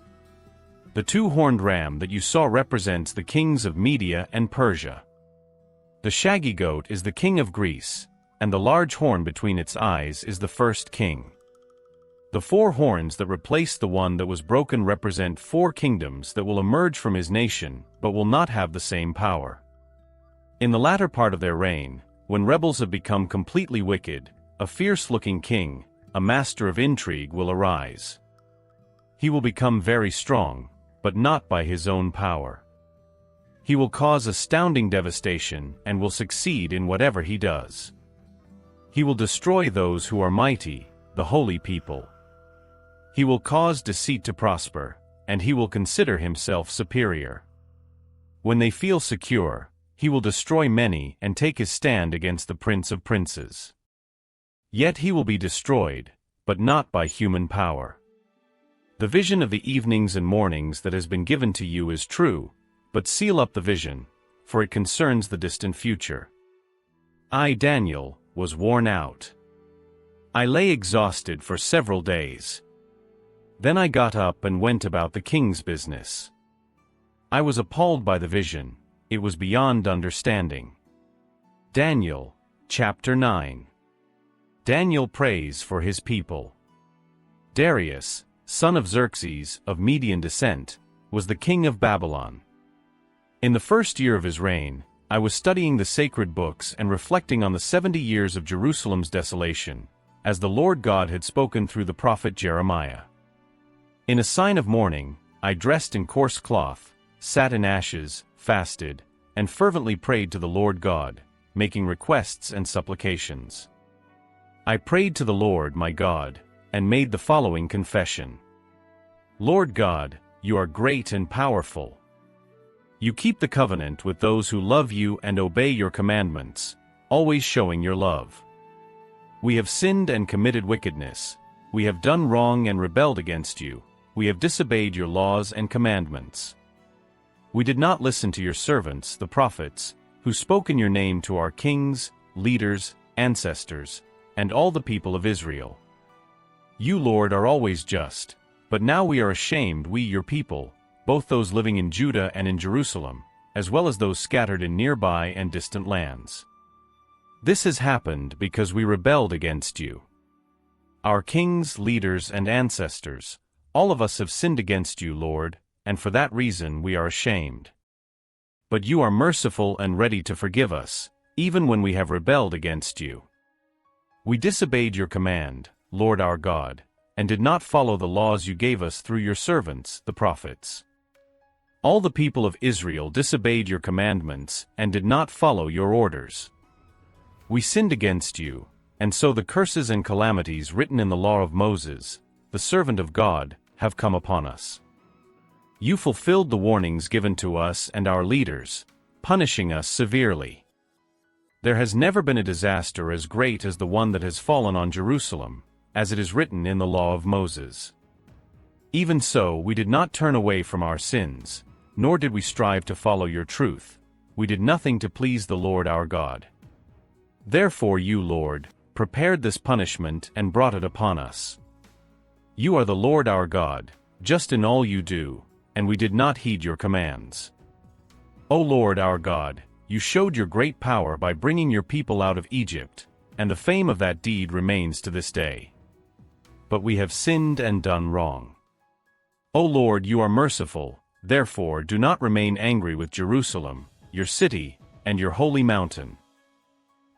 The two-horned ram that you saw represents the kings of Media and Persia. The shaggy goat is the king of Greece, and the large horn between its eyes is the first king. The four horns that replace the one that was broken represent four kingdoms that will emerge from his nation, but will not have the same power. In the latter part of their reign, when rebels have become completely wicked, a fierce-looking king, a master of intrigue, will arise. He will become very strong, but not by his own power. He will cause astounding devastation and will succeed in whatever he does. He will destroy those who are mighty, the holy people. He will cause deceit to prosper, and he will consider himself superior. When they feel secure, he will destroy many and take his stand against the Prince of Princes. Yet he will be destroyed, but not by human power. The vision of the evenings and mornings that has been given to you is true, but seal up the vision, for it concerns the distant future. I, Daniel, was worn out. I lay exhausted for several days. Then I got up and went about the king's business. I was appalled by the vision, it was beyond understanding. Daniel, chapter 9. Daniel prays for his people. Darius, son of Xerxes, of Median descent, was the king of Babylon. In the first year of his reign, I was studying the sacred books and reflecting on the 70 years of Jerusalem's desolation, as the Lord God had spoken through the prophet Jeremiah. In a sign of mourning, I dressed in coarse cloth, sat in ashes, fasted, and fervently prayed to the Lord God, making requests and supplications. I prayed to the Lord my God, and made the following confession. Lord God, you are great and powerful. You keep the covenant with those who love you and obey your commandments, always showing your love. We have sinned and committed wickedness. We have done wrong and rebelled against you. We have disobeyed your laws and commandments. We did not listen to your servants, the prophets, who spoke in your name to our kings, leaders, ancestors, and all the people of Israel. You, Lord, are always just, but now we are ashamed, we your people, both those living in Judah and in Jerusalem, as well as those scattered in nearby and distant lands. This has happened because we rebelled against you. Our kings, leaders, and ancestors, all of us have sinned against you, Lord, and for that reason we are ashamed. But you are merciful and ready to forgive us, even when we have rebelled against you. We disobeyed your command, Lord our God, and did not follow the laws you gave us through your servants, the prophets. All the people of Israel disobeyed your commandments and did not follow your orders. We sinned against you, and so the curses and calamities written in the law of Moses, the servant of God, have come upon us. You fulfilled the warnings given to us and our leaders, punishing us severely. There has never been a disaster as great as the one that has fallen on Jerusalem, as it is written in the law of Moses. Even so, we did not turn away from our sins, nor did we strive to follow your truth. We did nothing to please the Lord our God. Therefore you, Lord, prepared this punishment and brought it upon us. You are the Lord our God, just in all you do, and we did not heed your commands. O Lord our God, you showed your great power by bringing your people out of Egypt, and the fame of that deed remains to this day. But we have sinned and done wrong. O Lord, you are merciful, therefore do not remain angry with Jerusalem, your city, and your holy mountain.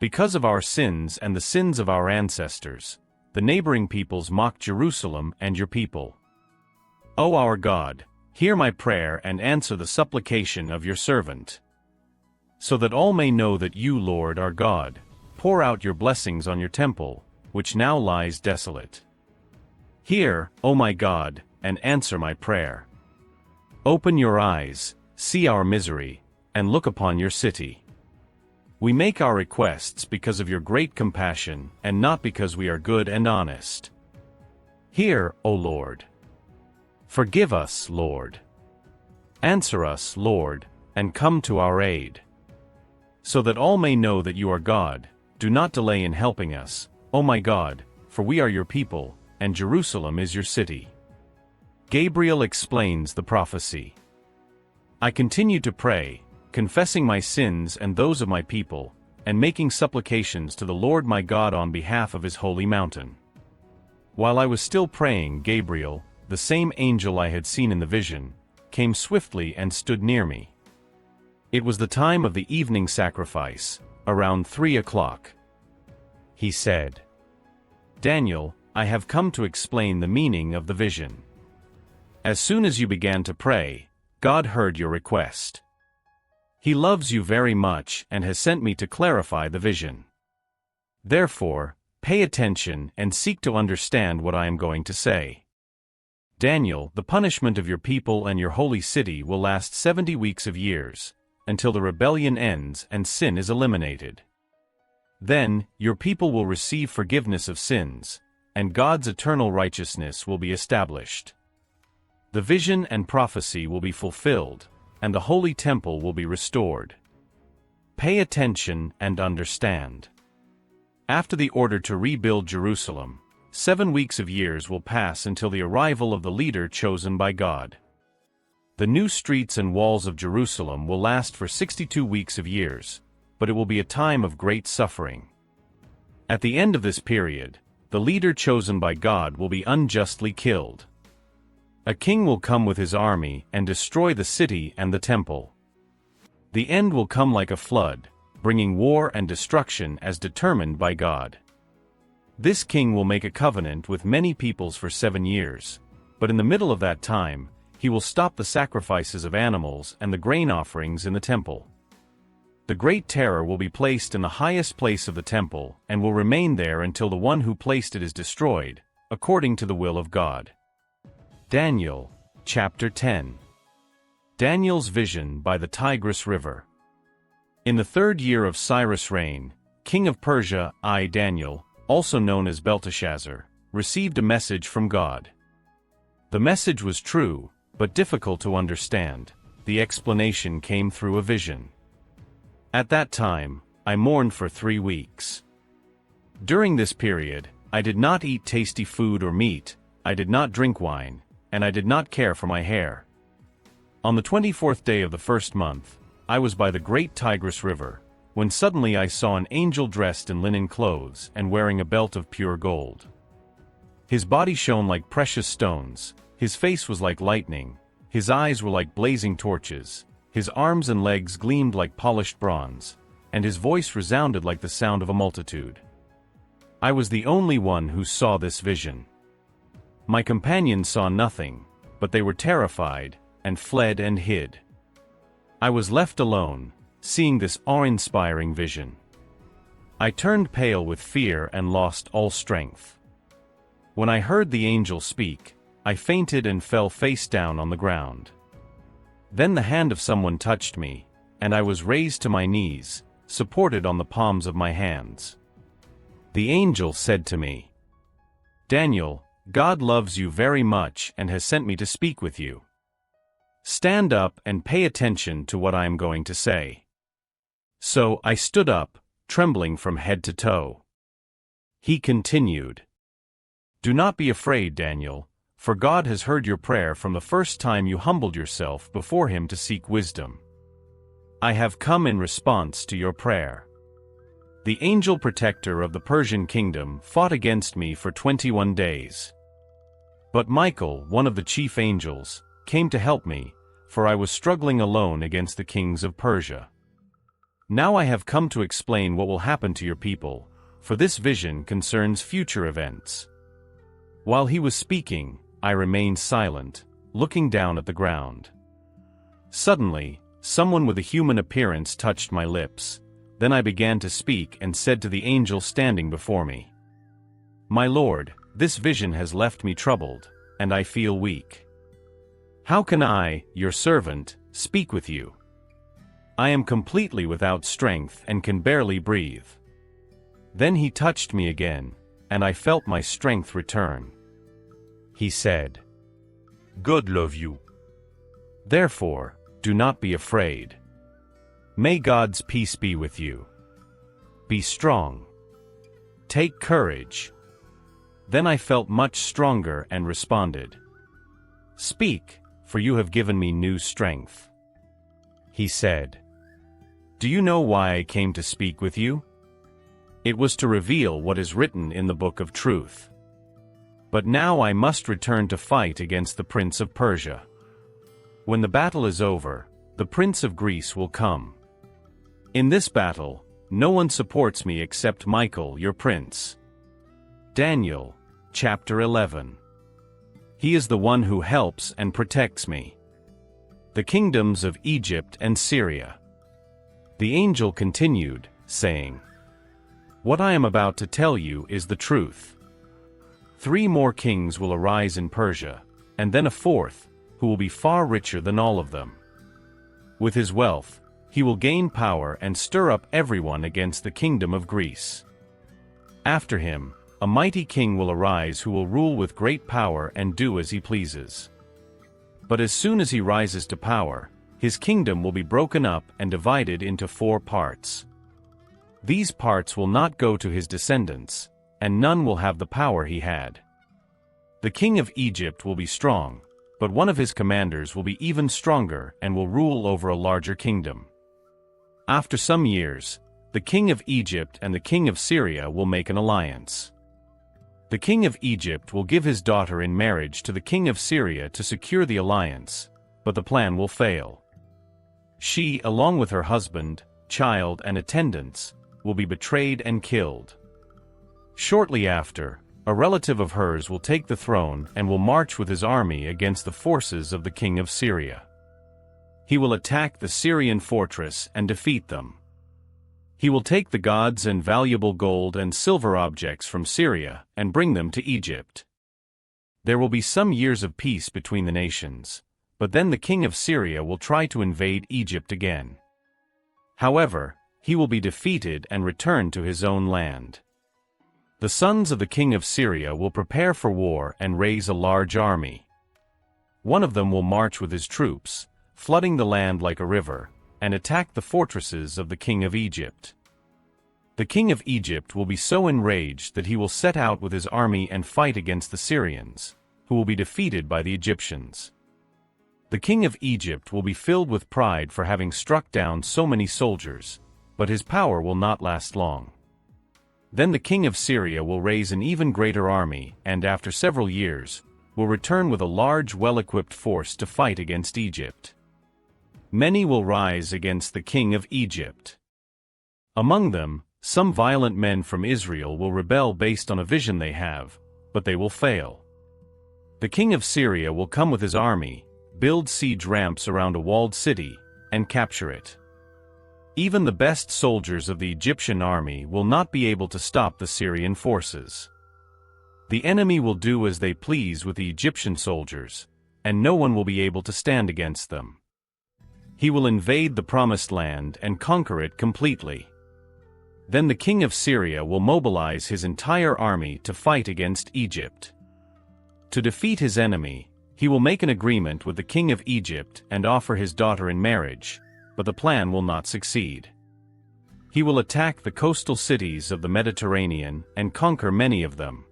Because of our sins and the sins of our ancestors, the neighboring peoples mock Jerusalem and your people. O our God, hear my prayer and answer the supplication of your servant. So that all may know that you, Lord, are God, pour out your blessings on your temple, which now lies desolate. Hear, O my God, and answer my prayer. Open your eyes, see our misery, and look upon your city. We make our requests because of your great compassion and not because we are good and honest. Hear, O Lord. Forgive us, Lord. Answer us, Lord, and come to our aid. So that all may know that you are God, do not delay in helping us, O my God, for we are your people, and Jerusalem is your city. Gabriel explains the prophecy. I continued to pray, confessing my sins and those of my people, and making supplications to the Lord my God on behalf of his holy mountain. While I was still praying, Gabriel, the same angel I had seen in the vision, came swiftly and stood near me. It was the time of the evening sacrifice, around 3 o'clock. He said, "Daniel, I have come to explain the meaning of the vision. As soon as you began to pray, God heard your request. He loves you very much and has sent me to clarify the vision. Therefore, pay attention and seek to understand what I am going to say. Daniel, the punishment of your people and your holy city will last 70 weeks of years, until the rebellion ends and sin is eliminated. Then, your people will receive forgiveness of sins, and God's eternal righteousness will be established. The vision and prophecy will be fulfilled, and the holy temple will be restored. Pay attention and understand. After the order to rebuild Jerusalem, 7 weeks of years will pass until the arrival of the leader chosen by God. The new streets and walls of Jerusalem will last for 62 weeks of years, but it will be a time of great suffering. At the end of this period, the leader chosen by God will be unjustly killed. A king will come with his army and destroy the city and the temple. The end will come like a flood, bringing war and destruction as determined by God. This king will make a covenant with many peoples for 7 years, but in the middle of that time, he will stop the sacrifices of animals and the grain offerings in the temple. The great terror will be placed in the highest place of the temple and will remain there until the one who placed it is destroyed, according to the will of God. Daniel, chapter 10. Daniel's vision by the Tigris River. In the 3rd year of Cyrus' reign, king of Persia, I, Daniel, also known as Belteshazzar, received a message from God. The message was true, but difficult to understand. The explanation came through a vision. At that time, I mourned for 3 weeks. During this period, I did not eat tasty food or meat, I did not drink wine, and I did not care for my hair. On the 24th day of the 1st month, I was by the great Tigris River, when suddenly I saw an angel dressed in linen clothes and wearing a belt of pure gold. His body shone like precious stones, his face was like lightning, his eyes were like blazing torches, his arms and legs gleamed like polished bronze, and his voice resounded like the sound of a multitude. I was the only one who saw this vision. My companions saw nothing, but they were terrified, and fled and hid. I was left alone, seeing this awe-inspiring vision. I turned pale with fear and lost all strength. When I heard the angel speak, I fainted and fell face down on the ground. Then the hand of someone touched me, and I was raised to my knees, supported on the palms of my hands. The angel said to me, "Daniel, God loves you very much and has sent me to speak with you. Stand up and pay attention to what I am going to say." So I stood up, trembling from head to toe. He continued, "Do not be afraid, Daniel, for God has heard your prayer from the first time you humbled yourself before him to seek wisdom. I have come in response to your prayer. The angel protector of the Persian kingdom fought against me for 21 days. But Michael, one of the chief angels, came to help me, for I was struggling alone against the kings of Persia. Now I have come to explain what will happen to your people, for this vision concerns future events." While he was speaking, I remained silent, looking down at the ground. Suddenly, someone with a human appearance touched my lips. Then I began to speak and said to the angel standing before me, "My lord, this vision has left me troubled, and I feel weak. How can I, your servant, speak with you? I am completely without strength and can barely breathe." Then he touched me again, and I felt my strength return. He said, God love you. "Therefore, do not be afraid. May God's peace be with you. Be strong. Take courage." Then I felt much stronger and responded, "Speak, for you have given me new strength." He said, "Do you know why I came to speak with you? It was to reveal what is written in the book of truth. But now I must return to fight against the prince of Persia. When the battle is over, the prince of Greece will come. In this battle, no one supports me except Michael, your prince." Daniel, chapter 11. He is the one who helps and protects me. The kingdoms of Egypt and Syria. The angel continued, saying, "What I am about to tell you is the truth. 3 more kings will arise in Persia, and then a 4th, who will be far richer than all of them. With his wealth, he will gain power and stir up everyone against the kingdom of Greece. After him, a mighty king will arise who will rule with great power and do as he pleases. But as soon as he rises to power, his kingdom will be broken up and divided into 4 parts. These parts will not go to his descendants, and none will have the power he had. The king of Egypt will be strong, but one of his commanders will be even stronger and will rule over a larger kingdom. After some years, the king of Egypt and the king of Syria will make an alliance. The king of Egypt will give his daughter in marriage to the king of Syria to secure the alliance, but the plan will fail. She, along with her husband, child, and attendants, will be betrayed and killed. Shortly after, a relative of hers will take the throne and will march with his army against the forces of the king of Syria. He will attack the Syrian fortress and defeat them. He will take the gods and valuable gold and silver objects from Syria and bring them to Egypt. There will be some years of peace between the nations, but then the king of Syria will try to invade Egypt again. However, he will be defeated and return to his own land. The sons of the king of Syria will prepare for war and raise a large army. One of them will march with his troops, flooding the land like a river, and attack the fortresses of the king of Egypt. The king of Egypt will be so enraged that he will set out with his army and fight against the Syrians, who will be defeated by the Egyptians. The king of Egypt will be filled with pride for having struck down so many soldiers, but his power will not last long. Then the king of Syria will raise an even greater army and, after several years, will return with a large, well-equipped force to fight against Egypt. Many will rise against the king of Egypt. Among them, some violent men from Israel will rebel based on a vision they have, but they will fail. The king of Syria will come with his army, build siege ramps around a walled city, and capture it. Even the best soldiers of the Egyptian army will not be able to stop the Syrian forces. The enemy will do as they please with the Egyptian soldiers, and no one will be able to stand against them. He will invade the promised land and conquer it completely. Then the king of Syria will mobilize his entire army to fight against Egypt. To defeat his enemy, he will make an agreement with the king of Egypt and offer his daughter in marriage, but the plan will not succeed. He will attack the coastal cities of the Mediterranean and conquer many of them.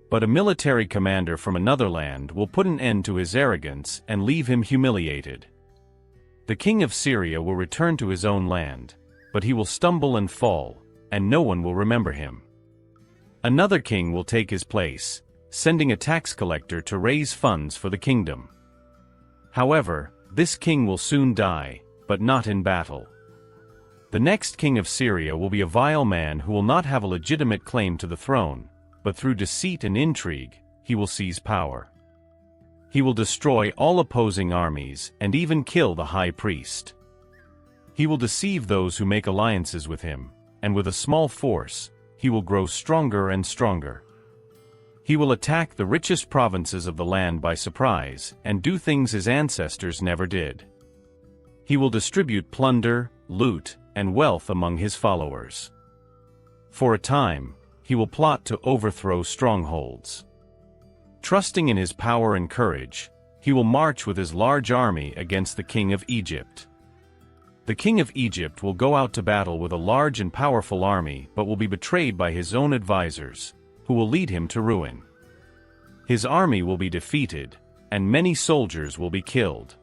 But a military commander from another land will put an end to his arrogance and leave him humiliated. The king of Syria will return to his own land, but he will stumble and fall, and no one will remember him. Another king will take his place, sending a tax collector to raise funds for the kingdom. However, this king will soon die, but not in battle. The next king of Syria will be a vile man who will not have a legitimate claim to the throne, but through deceit and intrigue, he will seize power. He will destroy all opposing armies and even kill the high priest. He will deceive those who make alliances with him, and with a small force, he will grow stronger and stronger. He will attack the richest provinces of the land by surprise and do things his ancestors never did. He will distribute plunder, loot, and wealth among his followers. For a time, he will plot to overthrow strongholds. Trusting in his power and courage, he will march with his large army against the king of Egypt. The king of Egypt will go out to battle with a large and powerful army but will be betrayed by his own advisors, who will lead him to ruin. His army will be defeated, and many soldiers will be killed.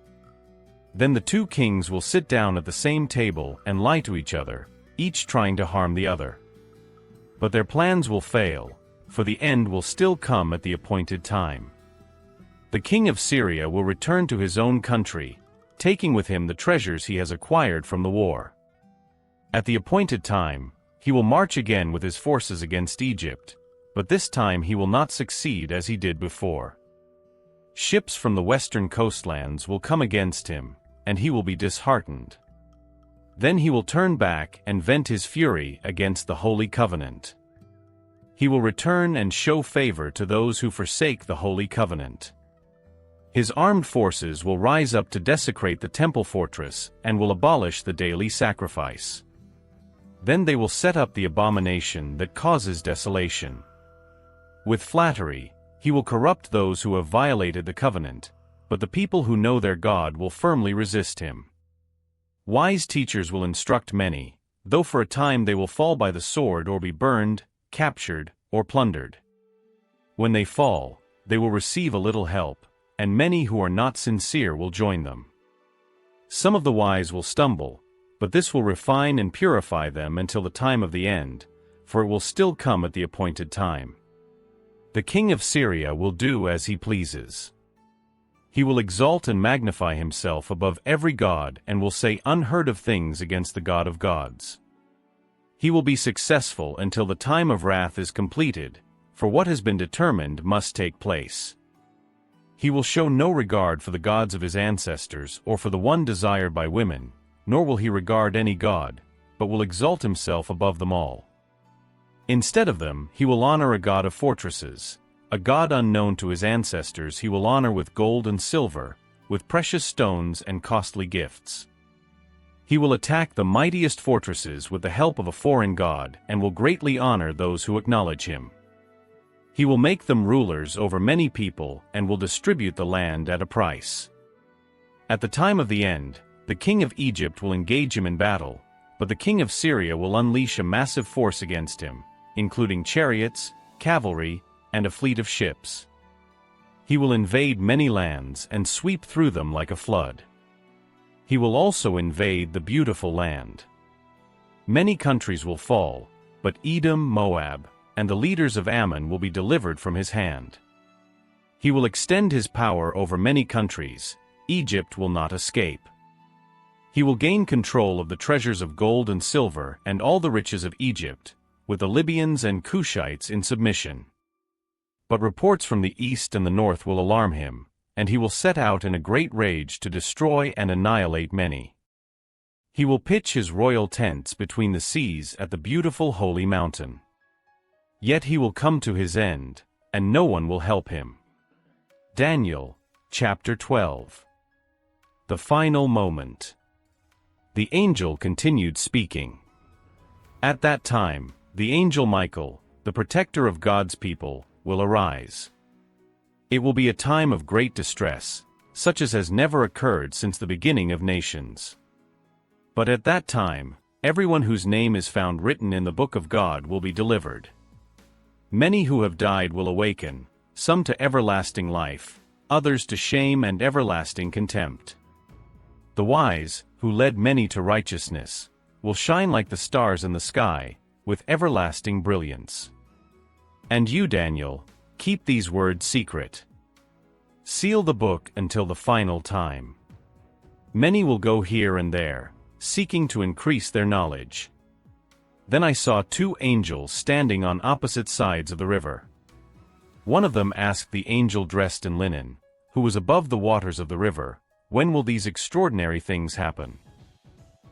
Then the two kings will sit down at the same table and lie to each other, each trying to harm the other. But their plans will fail, for the end will still come at the appointed time. The king of Syria will return to his own country, taking with him the treasures he has acquired from the war. At the appointed time, he will march again with his forces against Egypt, but this time he will not succeed as he did before. Ships from the western coastlands will come against him, and he will be disheartened. Then he will turn back and vent his fury against the Holy Covenant. He will return and show favor to those who forsake the Holy Covenant. His armed forces will rise up to desecrate the temple fortress and will abolish the daily sacrifice. Then they will set up the abomination that causes desolation. With flattery, he will corrupt those who have violated the covenant, but the people who know their God will firmly resist him. Wise teachers will instruct many, though for a time they will fall by the sword or be burned, captured, or plundered. When they fall, they will receive a little help, and many who are not sincere will join them. Some of the wise will stumble, but this will refine and purify them until the time of the end, for it will still come at the appointed time. The king of Syria will do as he pleases. He will exalt and magnify himself above every god and will say unheard of things against the God of gods. He will be successful until the time of wrath is completed, for what has been determined must take place. He will show no regard for the gods of his ancestors or for the one desired by women, nor will he regard any god, but will exalt himself above them all. Instead of them, he will honor a god of fortresses, a god unknown to his ancestors he will honor with gold and silver, with precious stones and costly gifts. He will attack the mightiest fortresses with the help of a foreign god and will greatly honor those who acknowledge him. He will make them rulers over many people and will distribute the land at a price. At the time of the end, the king of Egypt will engage him in battle, but the king of Syria will unleash a massive force against him, including chariots, cavalry, and a fleet of ships. He will invade many lands and sweep through them like a flood. He will also invade the beautiful land. Many countries will fall, but Edom, Moab, and the leaders of Ammon will be delivered from his hand. He will extend his power over many countries. Egypt will not escape. He will gain control of the treasures of gold and silver and all the riches of Egypt, with the Libyans and Cushites in submission. But reports from the east and the north will alarm him, and he will set out in a great rage to destroy and annihilate many. He will pitch his royal tents between the seas at the beautiful holy mountain. Yet he will come to his end, and no one will help him. Daniel, chapter 12. The final moment. The angel continued speaking. At that time, the angel Michael, the protector of God's people, will arise. It will be a time of great distress, such as has never occurred since the beginning of nations. But at that time, everyone whose name is found written in the book of God will be delivered. Many who have died will awaken, some to everlasting life, others to shame and everlasting contempt. The wise, who led many to righteousness, will shine like the stars in the sky, with everlasting brilliance. And you, Daniel, keep these words secret. Seal the book until the final time. Many will go here and there, seeking to increase their knowledge. Then I saw two angels standing on opposite sides of the river. One of them asked the angel dressed in linen, who was above the waters of the river, "When will these extraordinary things happen?"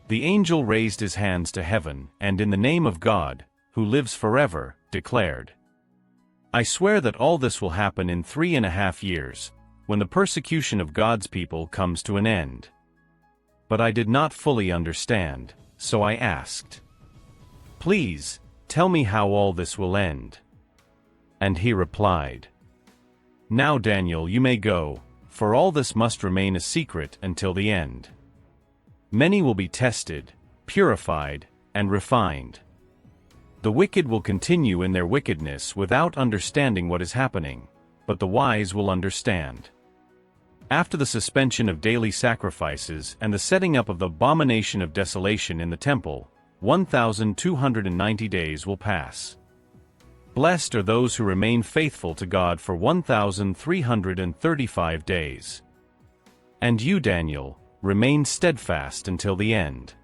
The angel raised his hands to heaven and in the name of God, who lives forever, declared, "I swear that all this will happen in 3.5 years, when the persecution of God's people comes to an end." But I did not fully understand, so I asked, "Please, tell me how all this will end." And he replied, "Now, Daniel, you may go, for all this must remain a secret until the end. Many will be tested, purified, and refined. The wicked will continue in their wickedness without understanding what is happening, but the wise will understand. After the suspension of daily sacrifices and the setting up of the abomination of desolation in the temple, 1,290 days will pass. Blessed are those who remain faithful to God for 1,335 days. And you, Daniel, remain steadfast until the end.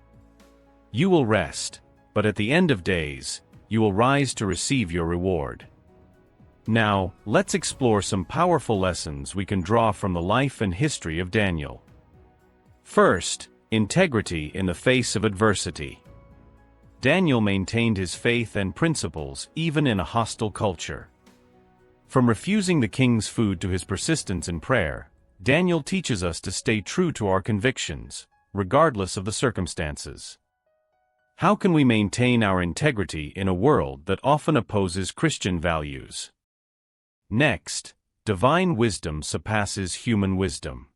You will rest, but at the end of days, you will rise to receive your reward. Now, let's explore some powerful lessons we can draw from the life and history of Daniel. First, integrity in the face of adversity. Daniel maintained his faith and principles even in a hostile culture. From refusing the king's food to his persistence in prayer, Daniel teaches us to stay true to our convictions, regardless of the circumstances. How can we maintain our integrity in a world that often opposes Christian values? Next, divine wisdom surpasses human wisdom.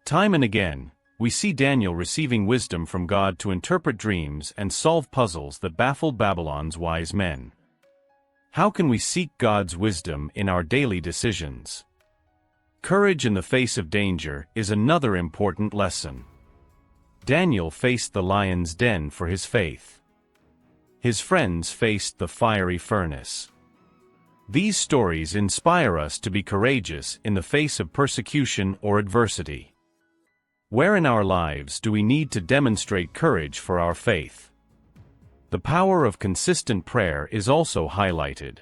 Time and again, we see Daniel receiving wisdom from God to interpret dreams and solve puzzles that baffled Babylon's wise men. How can we seek God's wisdom in our daily decisions? Courage in the face of danger is another important lesson. Daniel faced the lion's den for his faith. His friends faced the fiery furnace. These stories inspire us to be courageous in the face of persecution or adversity. Where in our lives do we need to demonstrate courage for our faith? The power of consistent prayer is also highlighted.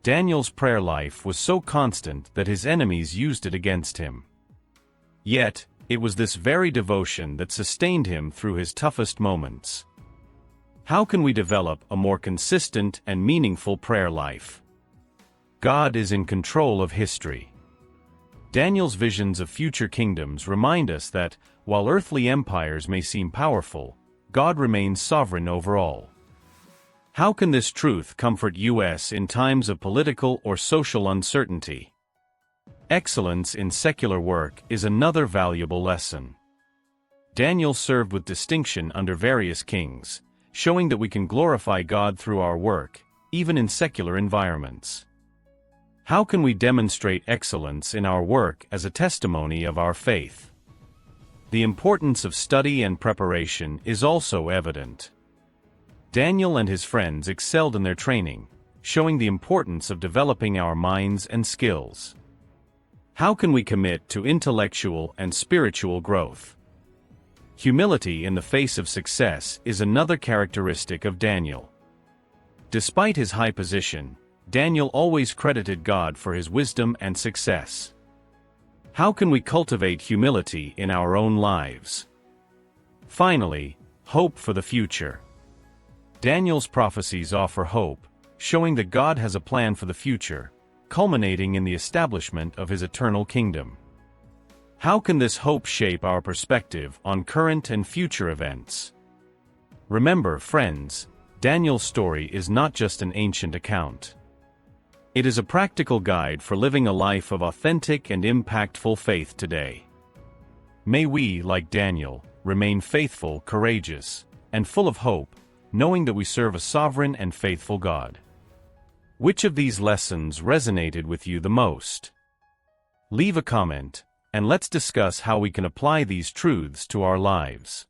Daniel's prayer life was so constant that his enemies used it against him. Yet, it was this very devotion that sustained him through his toughest moments. How can we develop a more consistent and meaningful prayer life? God is in control of history. Daniel's visions of future kingdoms remind us that, while earthly empires may seem powerful, God remains sovereign over all. How can this truth comfort us in times of political or social uncertainty? Excellence in secular work is another valuable lesson. Daniel served with distinction under various kings, showing that we can glorify God through our work, even in secular environments. How can we demonstrate excellence in our work as a testimony of our faith? The importance of study and preparation is also evident. Daniel and his friends excelled in their training, showing the importance of developing our minds and skills. How can we commit to intellectual and spiritual growth? Humility in the face of success is another characteristic of Daniel. Despite his high position, Daniel always credited God for his wisdom and success. How can we cultivate humility in our own lives? Finally, hope for the future. Daniel's prophecies offer hope, showing that God has a plan for the future, culminating in the establishment of his eternal kingdom. How can this hope shape our perspective on current and future events? Remember, friends, Daniel's story is not just an ancient account. It is a practical guide for living a life of authentic and impactful faith today. May we, like Daniel, remain faithful, courageous, and full of hope, knowing that we serve a sovereign and faithful God. Which of these lessons resonated with you the most? Leave a comment, and let's discuss how we can apply these truths to our lives.